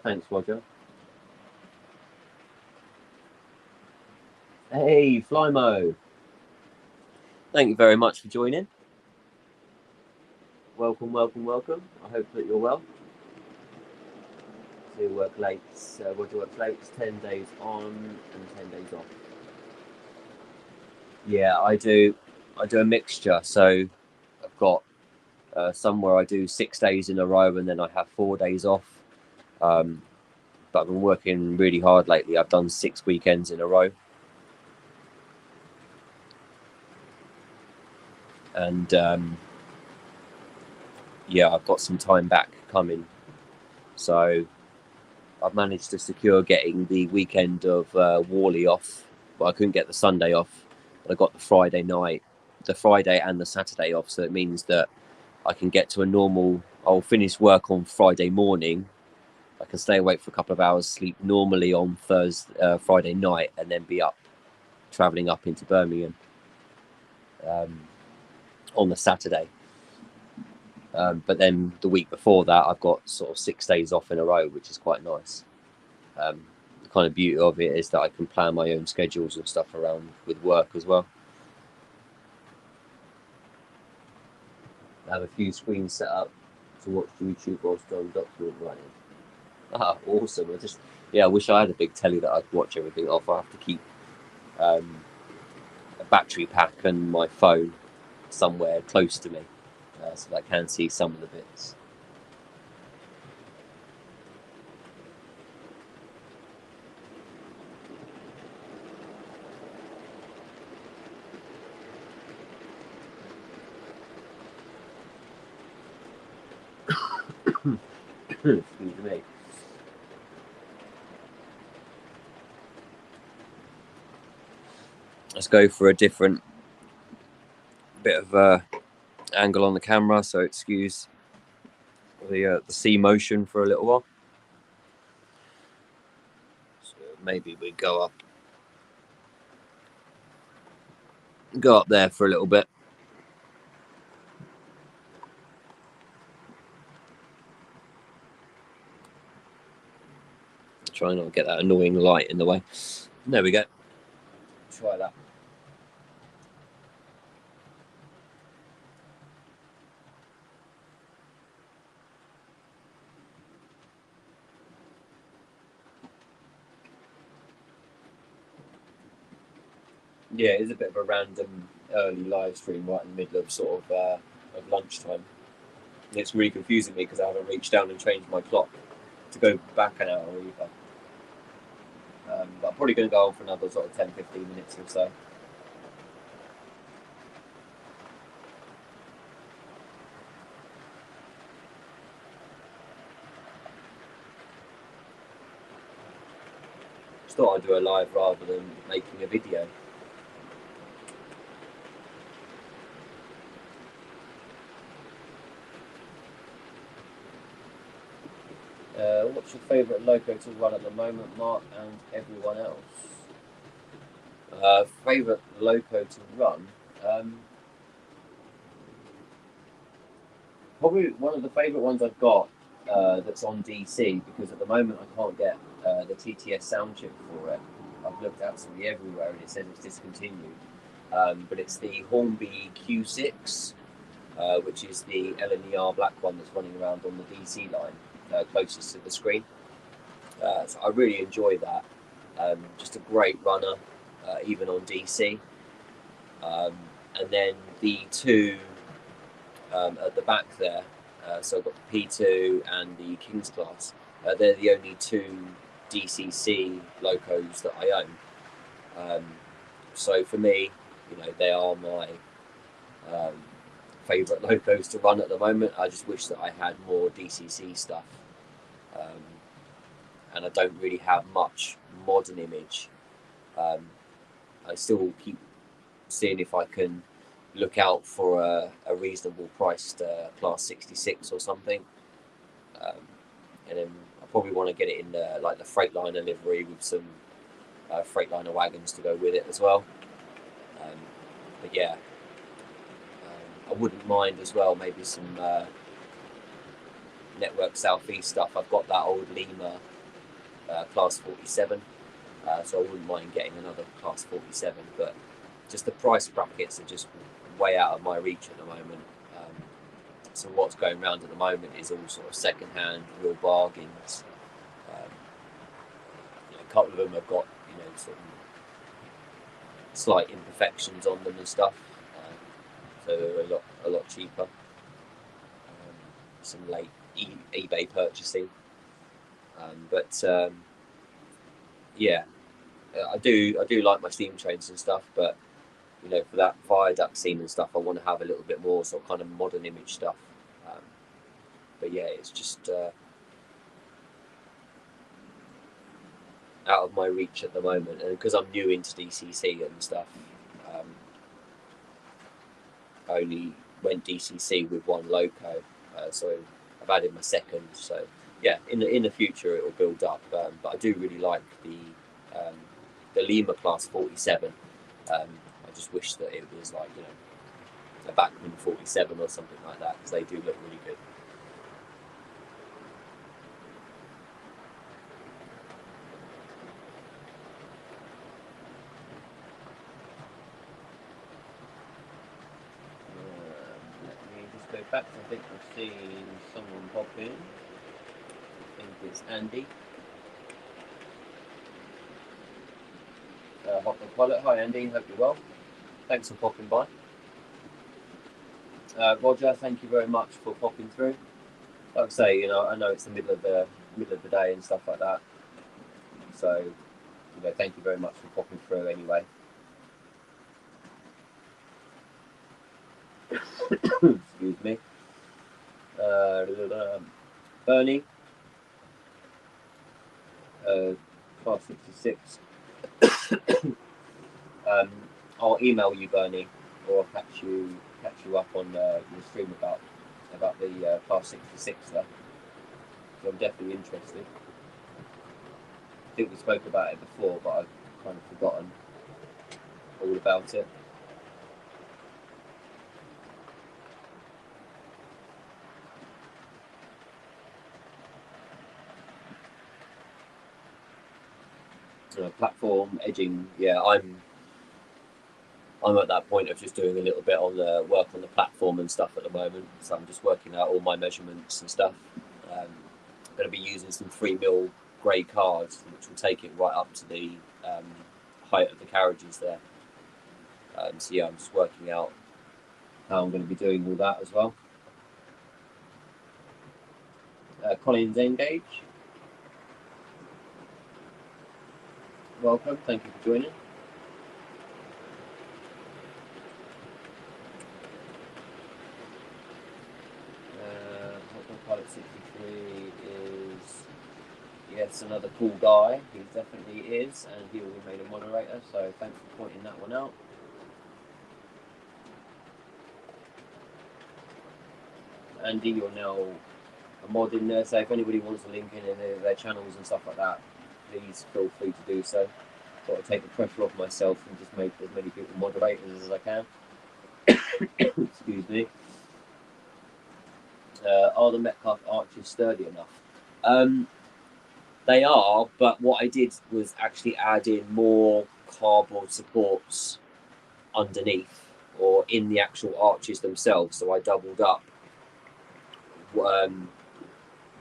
Thanks, Roger. Hey, Flymo. Thank you very much for joining. Welcome, welcome, welcome. I hope that you're well. So you work late. Roger works late. 10 days on and 10 days off. Yeah, I do a mixture. So I've got somewhere I do 6 days in a row and then I have 4 days off. But I've been working really hard lately. I've done 6 weekends in a row. And yeah, I've got some time back coming. So I've managed to secure getting the weekend of Worley off. Well, I couldn't get the Sunday off, but I got the Friday night, the Friday and the Saturday off. So it means that I can get to a normal, I'll finish work on Friday morning. I can stay awake for a couple of hours, sleep normally on Friday night, and then be up, travelling up into Birmingham on the Saturday. But then the week before that, I've got sort of 6 days off in a row, which is quite nice. The kind of beauty of it is that I can plan my own schedules and stuff around with work as well. I have a few screens set up to watch YouTube whilst on document writing. Awesome. I wish I had a big telly that I'd watch everything off. I have to keep a battery pack and my phone somewhere close to me, so that I can see some of the bits. Excuse me. Let's go for a different bit of angle on the camera, so excuse the C motion for a little while. So maybe we go up there for a little bit. Try not to get that annoying light in the way. There we go. Try that. Yeah, it's a bit of a random early live stream right in the middle of sort of lunchtime. It's really confusing me because I haven't reached down and changed my clock to go back an hour either. But I'm probably going to go on for another sort of 10-15 minutes or so. Just thought I'd do a live rather than making a video. What's your favourite loco to run at the moment, Mark, and everyone else? Favourite loco to run? Probably one of the favourite ones I've got that's on DC, because at the moment I can't get the TTS sound chip for it. I've looked absolutely everywhere and it says it's discontinued. But it's the Hornby Q6, which is the LNER black one that's running around on the DC line, closest to the screen. So I really enjoy that. Just a great runner, even on DC. And then the two at the back there, so I've got the P2 and the King's Class. They're the only two DCC locos that I own. So for me, they are my favourite locos to run at the moment. I just wish that I had more DCC stuff. And I don't really have much modern image. I still keep seeing if I can look out for a reasonable priced Class 66 or something. And then I probably want to get it in the Freightliner livery with some Freightliner wagons to go with it as well. But yeah, I wouldn't mind as well maybe some Network Southeast stuff. I've got that old Lima Class 47, so I wouldn't mind getting another Class 47, but just the price brackets are just way out of my reach at the moment. So what's going around at the moment is all sort of second-hand, real bargains. A couple of them have got sort of slight imperfections on them and stuff, so they're a lot cheaper. Some late eBay purchasing, but yeah, I do like my steam trains and stuff, but for that viaduct scene and stuff, I want to have a little bit more sort of kind of modern image stuff. But yeah, it's just out of my reach at the moment, and because I'm new into DCC and stuff, I only went DCC with one loco, so I've added my second. So yeah, in the future it will build up, but I do really like the Lima Class 47. I just wish that it was like a Bachmann 47 or something like that, because they do look really good. Let me just go back. I think I've seen someone pop in. I think it's Andy. Hot Dog Pilot. Hi Andy, hope you're well. Thanks for popping by. Roger, thank you very much for popping through. Like I say, I know it's the middle of the day and stuff like that. So, thank you very much for popping through anyway. Excuse me. Bernie, Class 66. I'll email you, Bernie, or I'll catch you up on your stream about the Class 66 there. So I'm definitely interested. I think we spoke about it before, but I've kind of forgotten all about it. Platform edging, yeah, I'm at that point of just doing a little bit on the work on the platform and stuff at the moment. So I'm just working out all my measurements and stuff. I'm going to be using some 3mm grey cards, which will take it right up to the height of the carriages there. So yeah, I'm just working out how I'm going to be doing all that as well. Collins Engage, welcome, thank you for joining. Pilot 63 is, yes, another cool guy. He definitely is, and he will be made a moderator, so thanks for pointing that one out. Andy, you're now a a mod in there. So if anybody wants to link in their channels and stuff like that, please feel free to do so. Got to take the pressure off myself and just make as many people moderators as I can. Excuse me. Are the Metcalfe arches sturdy enough? They are, but what I did was actually add in more cardboard supports underneath or in the actual arches themselves. So I doubled up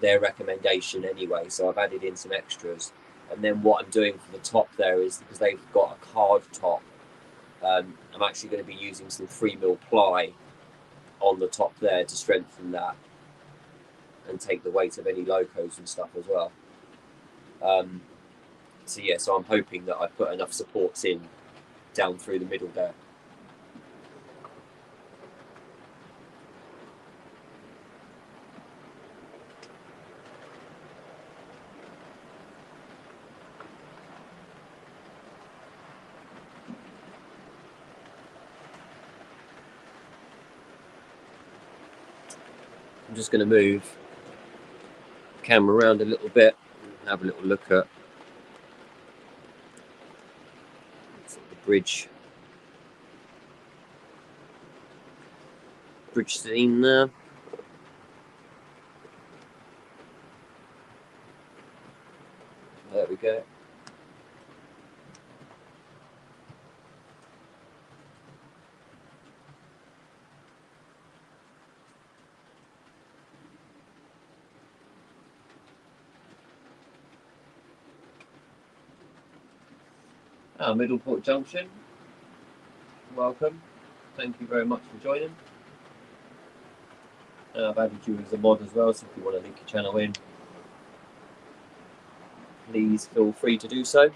their recommendation anyway. So I've added in some extras. And then what I'm doing for the top there is, because they've got a card top, I'm actually going to be using some 3mm ply on the top there to strengthen that and take the weight of any locos and stuff as well. So yeah, so I'm hoping that I put enough supports in down through the middle there. I'm just going to move the camera around a little bit and have a little look at the bridge scene there. There we go. Middleport Junction, welcome. Thank you very much for joining. I've added you as a mod as well, so if you want to link your channel in, please feel free to do so.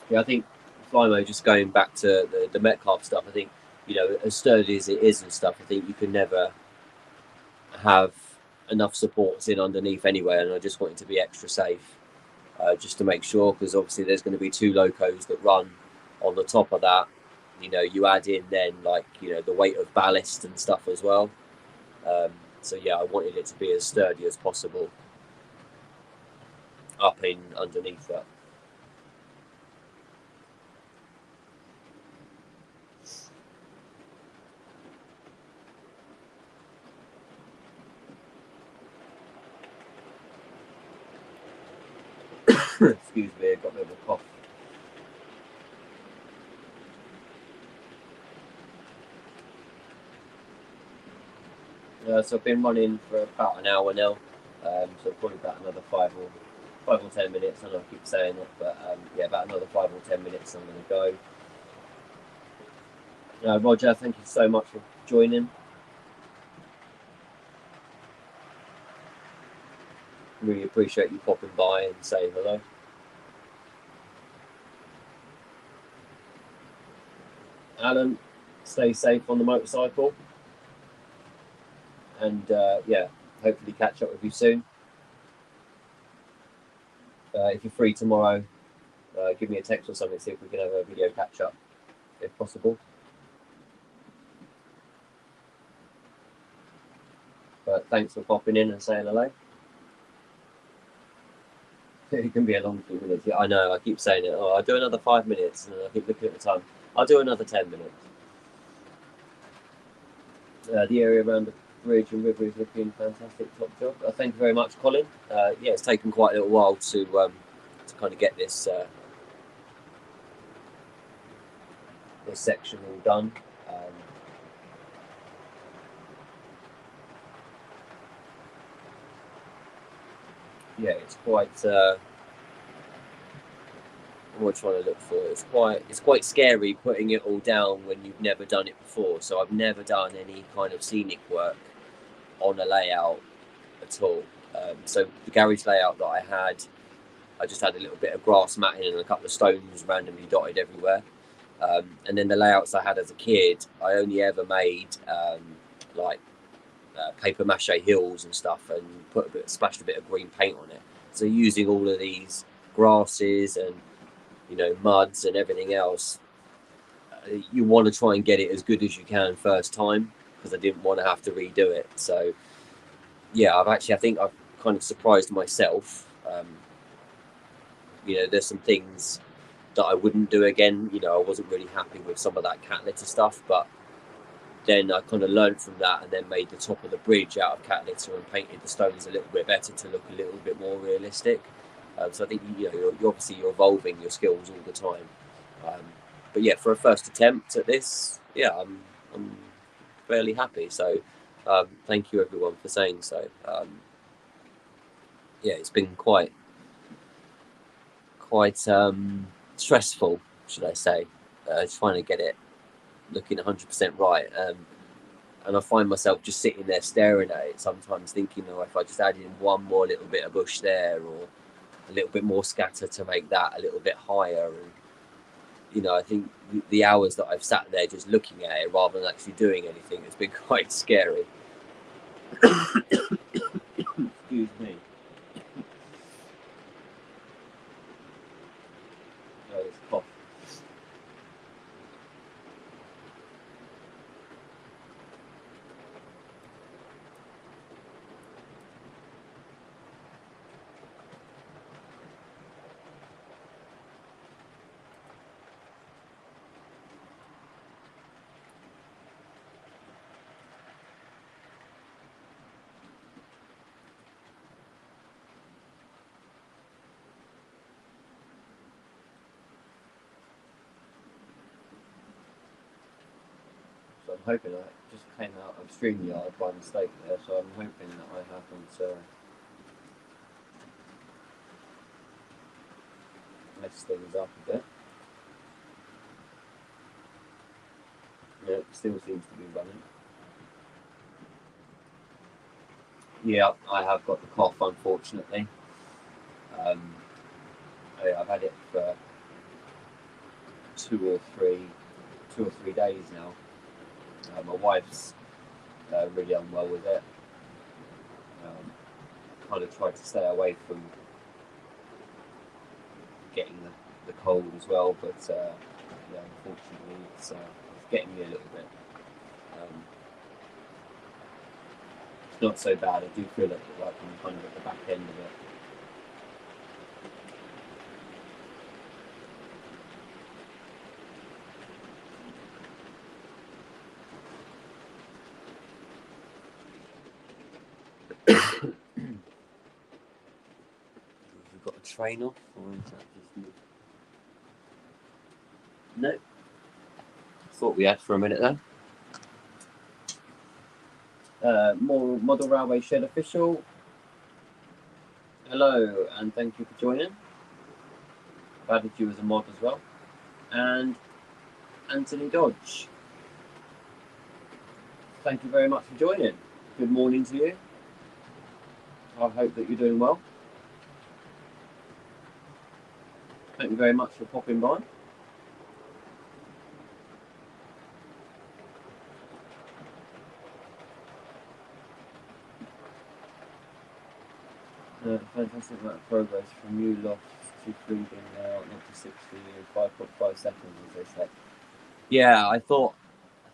Yeah, I think Flymo, just going back to the Metcalfe stuff, I think, you know, as sturdy as it is and stuff, I think you can never have enough supports in underneath anyway, and I just want it to be extra safe. Just to make sure, because obviously there's going to be 2 locos that run on the top of that. You know, you add in then, like, you know, the weight of ballast and stuff as well. So yeah, I wanted it to be as sturdy as possible up in underneath that. Excuse me, I've got a bit of a cough. So I've been running for about an hour now, so probably about another 5 or 10 minutes. I know I keep saying it, but yeah, about another 5 or 10 minutes I'm going to go. Roger, thank you so much for joining. Really appreciate you popping by and saying hello. Alan, stay safe on the motorcycle, and yeah, hopefully catch up with you soon. If you're free tomorrow, give me a text or something, see if we can have a video catch up if possible. But thanks for popping in and saying hello. It can be a long few minutes. Yeah, I know, I keep saying it. Oh, I'll do another 5 minutes, and I keep looking at the time. I'll do another 10 minutes. The area around the bridge and river is looking fantastic. Top job. Thank you very much, Colin. Yeah, it's taken quite a little while to kind of get this this section all done. Yeah, it's quite. What I'm trying to look for. It's quite scary putting it all down when you've never done it before. So I've never done any kind of scenic work on a layout at all. So the garage layout that I had, I just had a little bit of grass matting and a couple of stones randomly dotted everywhere. And then the layouts I had as a kid, I only ever made like paper mache hills and stuff, and splashed a bit of green paint on it. So using all of these grasses and, you know, muds and everything else, you want to try and get it as good as you can first time, because I didn't want to have to redo it. So yeah, I think I've kind of surprised myself. You know, there's some things that I wouldn't do again. You know, I wasn't really happy with some of that cat litter stuff, but then I kind of learned from that and then made the top of the bridge out of cat litter and painted the stones a little bit better to look a little bit more realistic. So I think, you know, you're obviously evolving your skills all the time. But yeah, for a first attempt at this, yeah, I'm fairly happy. So thank you everyone for saying so. Yeah, it's been quite stressful, should I say, trying to get it looking 100% right. And I find myself just sitting there staring at it sometimes, thinking, oh, if I just add in one more little bit of bush there, or a little bit more scatter to make that a little bit higher. And you know, I think the hours that I've sat there just looking at it rather than actually doing anything has been quite scary. Excuse me. Oh, it's cough. So I'm hoping I just came out of StreamYard by mistake there, so I'm hoping that I haven't messed things up a bit. Yeah, it still seems to be running. Yeah, I have got the cough, unfortunately. I've had it for two or three days now. My wife's really unwell with it. Kind of tried to stay away from getting the cold as well, but yeah, unfortunately it's getting me a little bit. It's not so bad. I do feel like I'm kind of at the back end of it. We've got a train off, or is that just me? No. Thought we had for a minute there. More Model Railway Shed official. Hello, and thank you for joining. I've added you as a mod as well. And Anthony Dodge. Thank you very much for joining. Good morning to you. I hope that you're doing well. Thank you very much for popping by. Fantastic amount of progress from new lofts to freedom now, not to 60 in 5.5 seconds, as they say. Yeah, I thought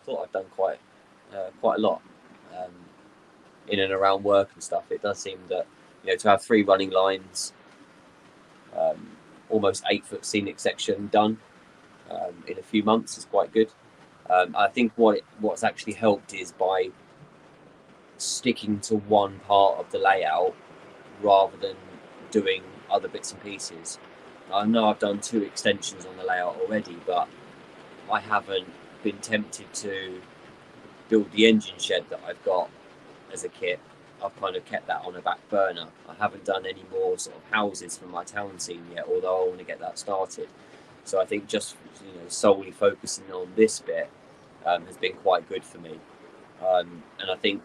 I've done quite a lot in and around work and stuff. It does seem that, you know, to have 3 running lines, almost 8-foot scenic section done in a few months is quite good. I think what's actually helped is by sticking to one part of the layout rather than doing other bits and pieces. I know I've done 2 extensions on the layout already, but I haven't been tempted to build the engine shed that I've got as a kit. I've kind of kept that on a back burner. I haven't done any more sort of houses from my town scene yet, although I want to get that started. So I think just, you know, solely focusing on this bit has been quite good for me. And I think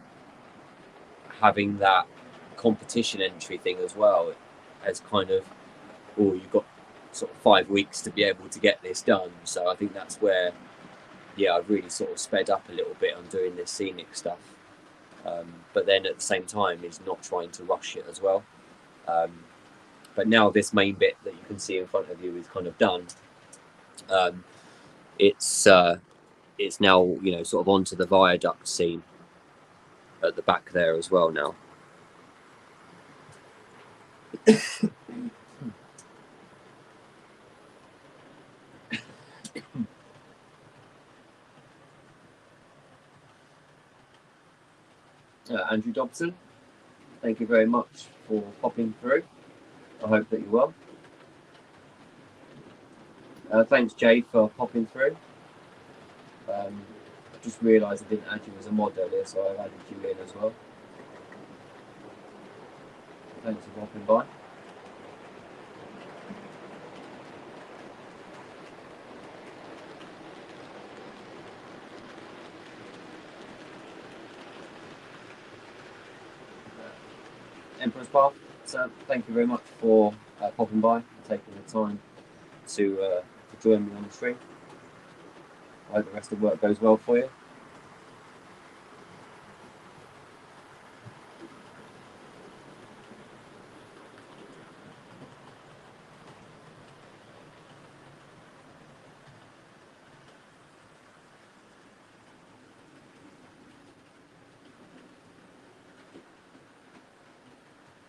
having that competition entry thing as well has kind of, you've got sort of 5 weeks to be able to get this done. So I think that's where, yeah, I've really sort of sped up a little bit on doing this scenic stuff. But then at the same time is not trying to rush it as well. But now this main bit that you can see in front of you is kind of done. It's now, you know, sort of onto the viaduct scene. at the back there as well now. Andrew Dobson, thank you very much for popping through. I hope that you're well. Thanks, Jay, for popping through. I just realised I didn't add you as a mod earlier, so I've added you in as well. Thanks for popping by. Emperor's Path, so thank you very much for popping by and taking the time to join me on the stream. I hope the rest of the work goes well for you.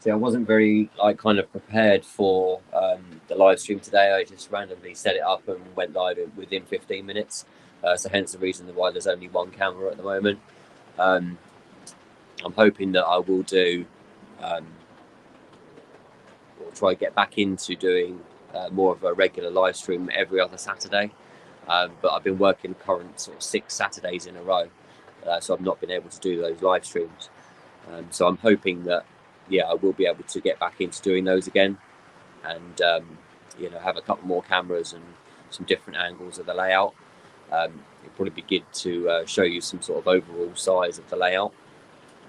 See, I wasn't very kind of prepared for the live stream today. I just randomly set it up and went live within 15 minutes. So hence the reason why there's only one camera at the moment. I'm hoping that I will do, or try to get back into doing more of a regular live stream every other Saturday. But I've been working current sort of 6 Saturdays in a row. So I've not been able to do those live streams. So I'm hoping that, yeah, I will be able to get back into doing those again, and you know, have a couple more cameras and some different angles of the layout. It'll probably be good to show you some sort of overall size of the layout.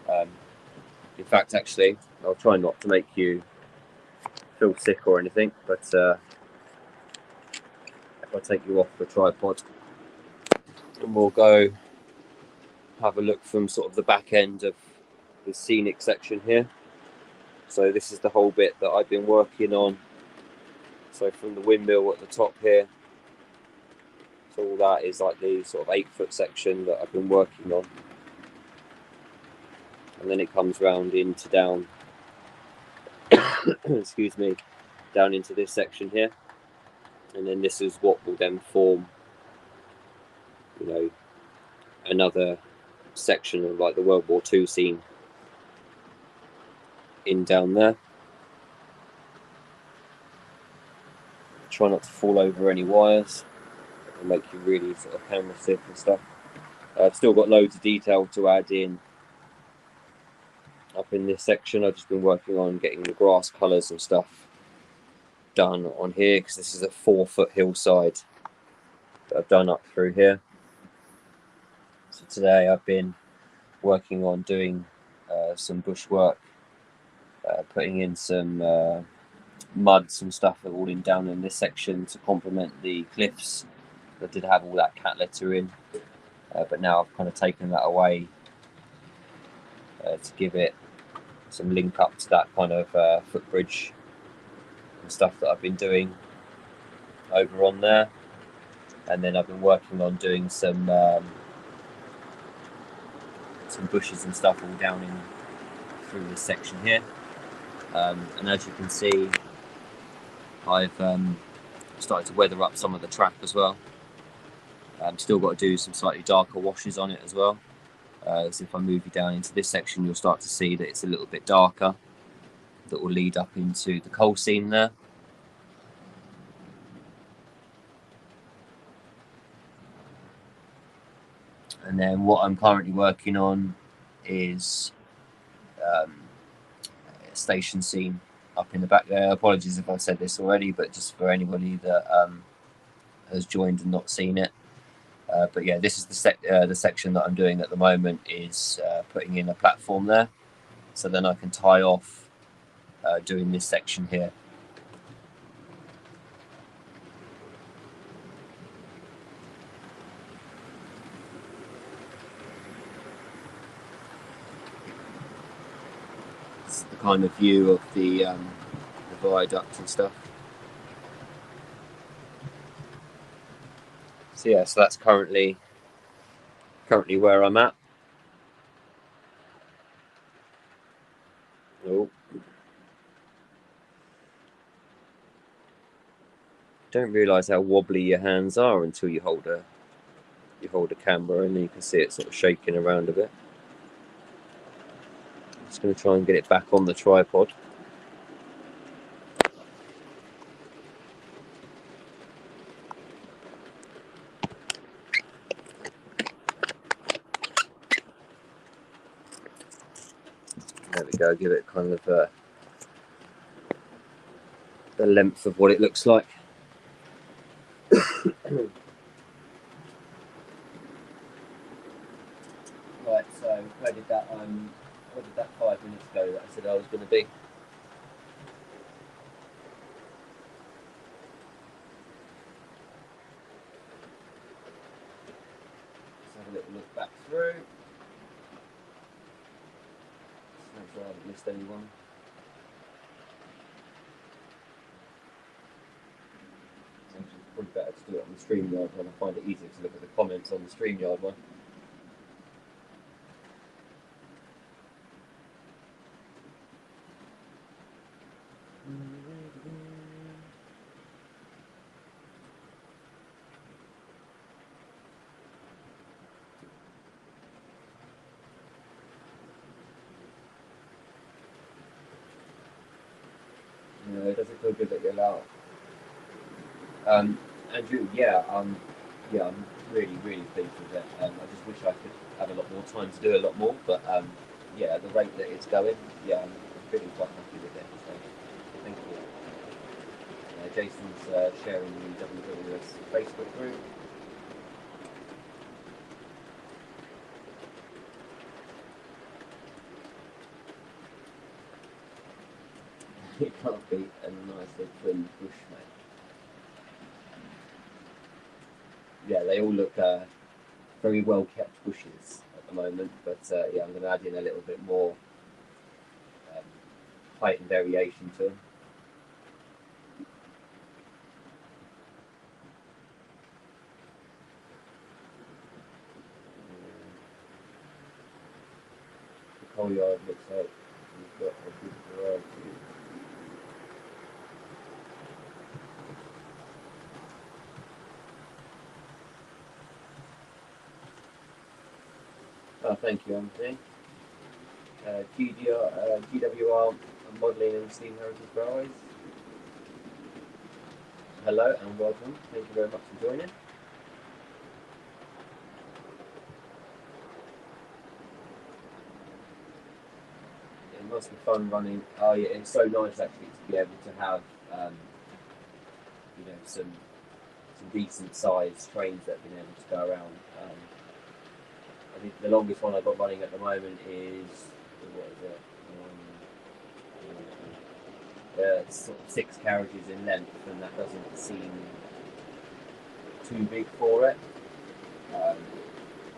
In fact, actually, I'll try not to make you feel sick or anything, but if I take you off the tripod, and we'll go have a look from sort of the back end of the scenic section here. So this is the whole bit that I've been working on. So from the windmill at the top here, so all that is like the sort of 8-foot section that I've been working on. And then it comes round into down, excuse me, down into this section here. And then this is what will then form, you know, another section of like the World War II scene in down there. Try not to fall over any wires and make you really sort of camera sick and stuff. I've still got loads of detail to add in up in this section. I've just been working on getting the grass colours and stuff done on here, because this is a 4-foot hillside that I've done up through here. So today I've been working on doing some bushwork, putting in some mud, some stuff all in down in this section to complement the cliffs that did have all that cat litter in, but now I've kind of taken that away to give it some link up to that kind of footbridge and stuff that I've been doing over on there. And then I've been working on doing some bushes and stuff all down in through this section here. And as you can see, I've started to weather up some of the track as well. Still got to do some slightly darker washes on it as well. So if I move you down into this section, you'll start to see that it's a little bit darker. That will lead up into the coal seam there. And then what I'm currently working on is a station scene up in the back there. Apologies if I've said this already, but just for anybody that has joined and not seen it. But yeah, this is the section that I'm doing at the moment, is putting in a platform there, so then I can tie off doing this section here. It's the kind of view of the viaduct and stuff. So yeah, so that's currently where I'm at. Don't realise how wobbly your hands are until you hold a camera, and then you can see it sort of shaking around a bit. I'm just going to try and get it back on the tripod. There we go, give it kind of the length of what it looks like. Right, so where did that 5 minutes ago that I said I was going to be? Let's have a little look back through. Just make sure I haven't missed anyone. It's probably better to do it on the StreamYard one. I find it easier to look at the comments on the StreamYard one. Does it feel good that you're loud? Andrew, I'm really, really pleased with it. I just wish I could have a lot more time to do a lot more, but yeah, the rate that it's going, I'm feeling quite happy with it. So thank you. Jason's sharing the WWS Facebook group. It can't beat a nice little twin bush, mate. Yeah, they all look very well kept bushes at the moment, but yeah, I'm going to add in a little bit more height and variation to them. The whole yard looks like we've got a good variety. Oh, thank you, Anthony. GWR Modelling and Steam Heritage Railways. Hello and welcome. Thank you very much for joining. It must be fun running. Oh yeah, it's so nice actually to be able to have some decent sized trains that have been able to go around. I think the longest one I've got running at the moment is, what is it? Sort of 6 carriages in length, and that doesn't seem too big for it.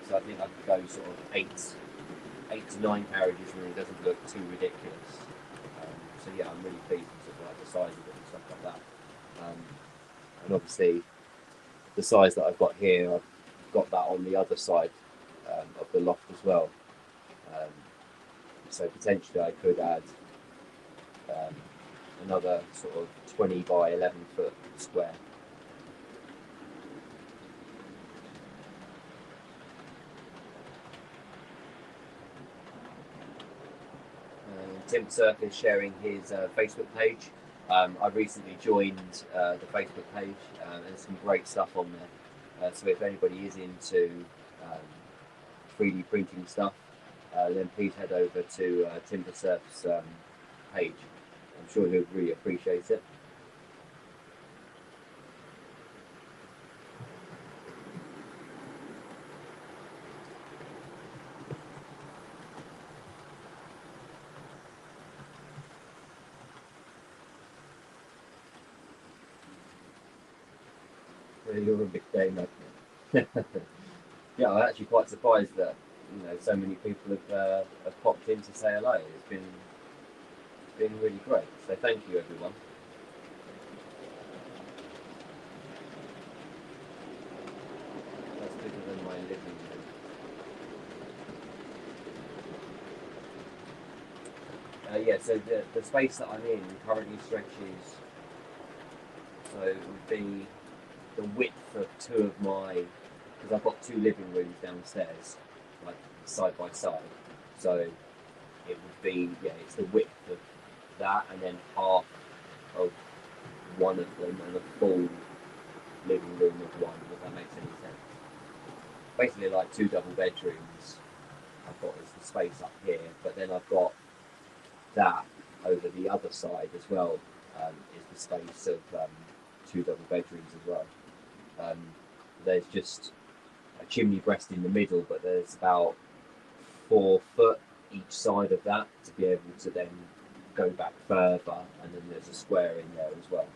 So I think I could go sort of 8 to 9 carriages, and it doesn't look too ridiculous. So yeah, I'm really pleased with sort of like the size of it and stuff like that. And obviously, the size that I've got here, I've got that on the other side of the loft as well. So potentially I could add another sort of 20 by 11 foot square. Tim Surf is sharing his Facebook page. I recently joined the Facebook page, and there's some great stuff on there. So if anybody is into 3D printing stuff, then please head over to Tim Surf's page. I'm sure he'll really appreciate it. You're a big day, mate. Yeah, I'm actually quite surprised that so many people have popped in to say hello. It's been really great. So thank you, everyone. That's bigger than my living room. Yeah, so the space that I'm in currently stretches. So it would be the width of two of my, because I've got two living rooms downstairs, like side by side. So it would be, yeah, it's the width of that and then half of one of them and a full living room of one, if that makes any sense. Basically like two double bedrooms I've got as the space up here, but then I've got that over the other side as well, is the space of two double bedrooms as well. There's just a chimney breast in the middle, but there's about 4 foot each side of that to be able to then go back further, and then there's a square in there as well.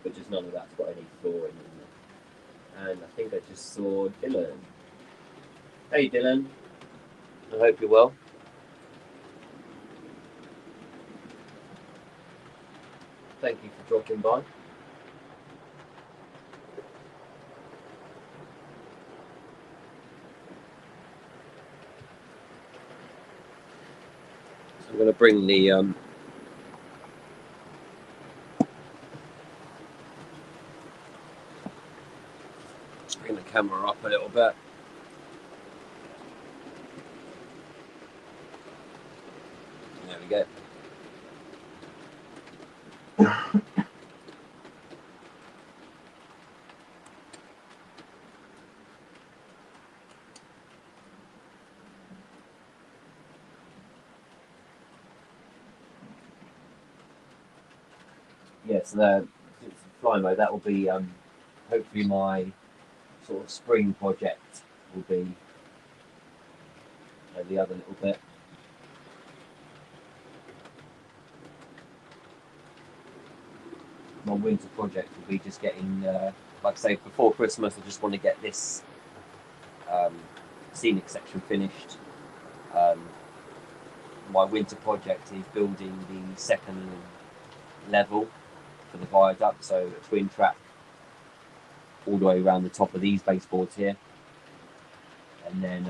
But just none of that's got any flooring in there. And I think I just saw Dylan. Hey Dylan, I hope you're well. Thank you for dropping by. So I'm going to bring the bring the camera up a little bit. There we go. Yes, the fly mode, that will be hopefully my sort of spring project will be the other little bit. My winter project will be just getting, like I say, before Christmas, I just want to get this scenic section finished. My winter project is building the second level for the viaduct, so a twin track all the way around the top of these baseboards here, and then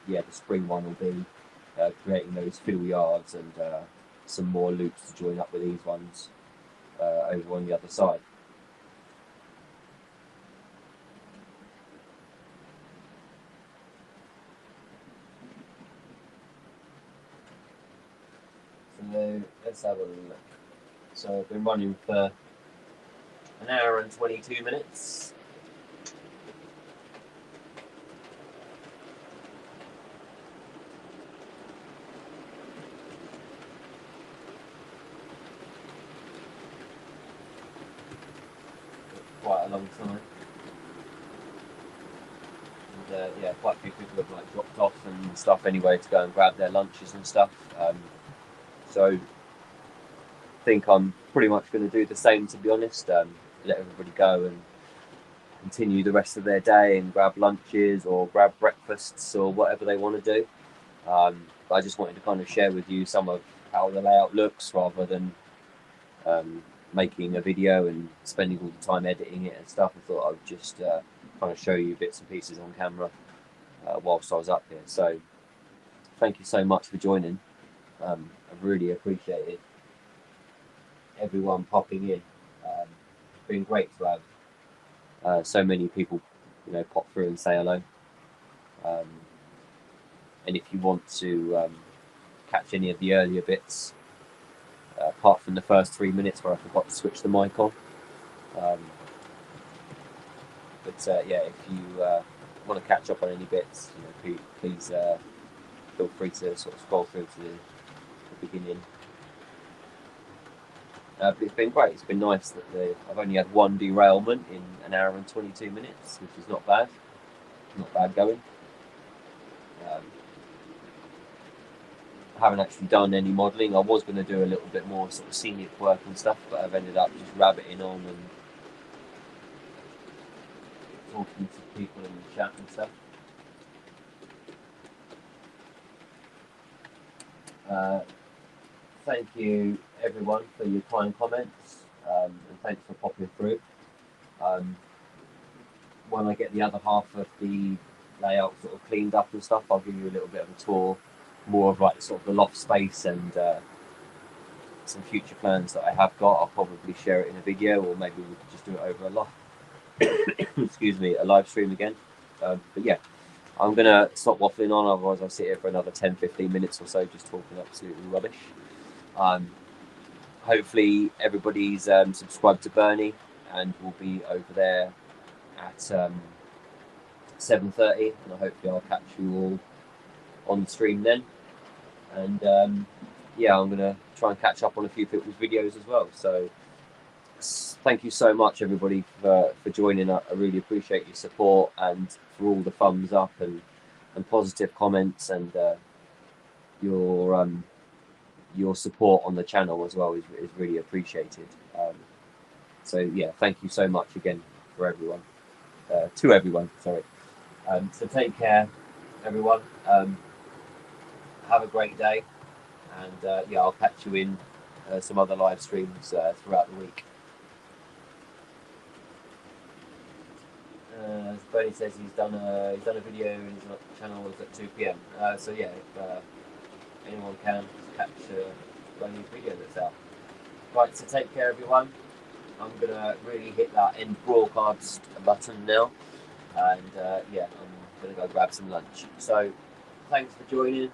yeah, the spring one will be creating those fill yards and some more loops to join up with these ones over on the other side. So let's have a look. So I've been running for an hour and 22 minutes. Quite a long time. And yeah, quite a few people have like dropped off and stuff anyway to go and grab their lunches and stuff. So I think I'm pretty much going to do the same, to be honest. Let everybody go and continue the rest of their day and grab lunches or grab breakfasts or whatever they want to do. But I just wanted to kind of share with you some of how the layout looks, rather than making a video and spending all the time editing it and stuff. I thought I would just kind of show you bits and pieces on camera whilst I was up here. So thank you so much for joining. I really appreciated everyone popping in. It's been great to have so many people, you know, pop through and say hello. And if you want to catch any of the earlier bits, apart from the first 3 minutes where I forgot to switch the mic on. But yeah, if you want to catch up on any bits, you know, please feel free to sort of scroll through to the beginning. But it's been great. It's been nice that I've only had one derailment in an hour and 22 minutes, which is not bad. Not bad going. I haven't actually done any modelling. I was going to do a little bit more sort of scenic work and stuff, but I've ended up just rabbiting on and talking to people in the chat and stuff. Thank you everyone for your kind comments, and thanks for popping through. When I get the other half of the layout sort of cleaned up and stuff, I'll give you a little bit of a tour, more of like sort of the loft space and some future plans that I have got, I'll probably share it in a video, or maybe we could just do it over a excuse me, a live stream again. But yeah, I'm gonna stop waffling on, otherwise I'll sit here for another 10-15 minutes or so just talking absolutely rubbish. Hopefully everybody's subscribed to Bernie, and we'll be over there at 7:30, and hopefully I'll catch you all on stream then. And yeah, I'm gonna try and catch up on a few people's videos as well. So thank you so much, everybody, for joining. I really appreciate your support, and for all the thumbs up and positive comments, and your support on the channel as well is really appreciated. So yeah, thank you so much again for everyone, to everyone, sorry. So take care, everyone. Have a great day, and yeah, I'll catch you in some other live streams throughout the week. Bernie says he's done a video and his channel was at 2 p.m. So yeah, if anyone can, just catch Bernie's video that's out. Right, so take care, everyone. I'm gonna really hit that end broadcast button now, and yeah, I'm gonna go grab some lunch. So thanks for joining.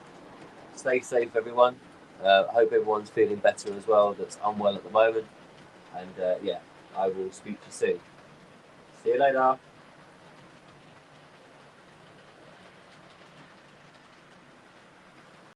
Stay safe, everyone. Hope everyone's feeling better as well that's unwell at the moment, and yeah, I will speak to you soon. See you later.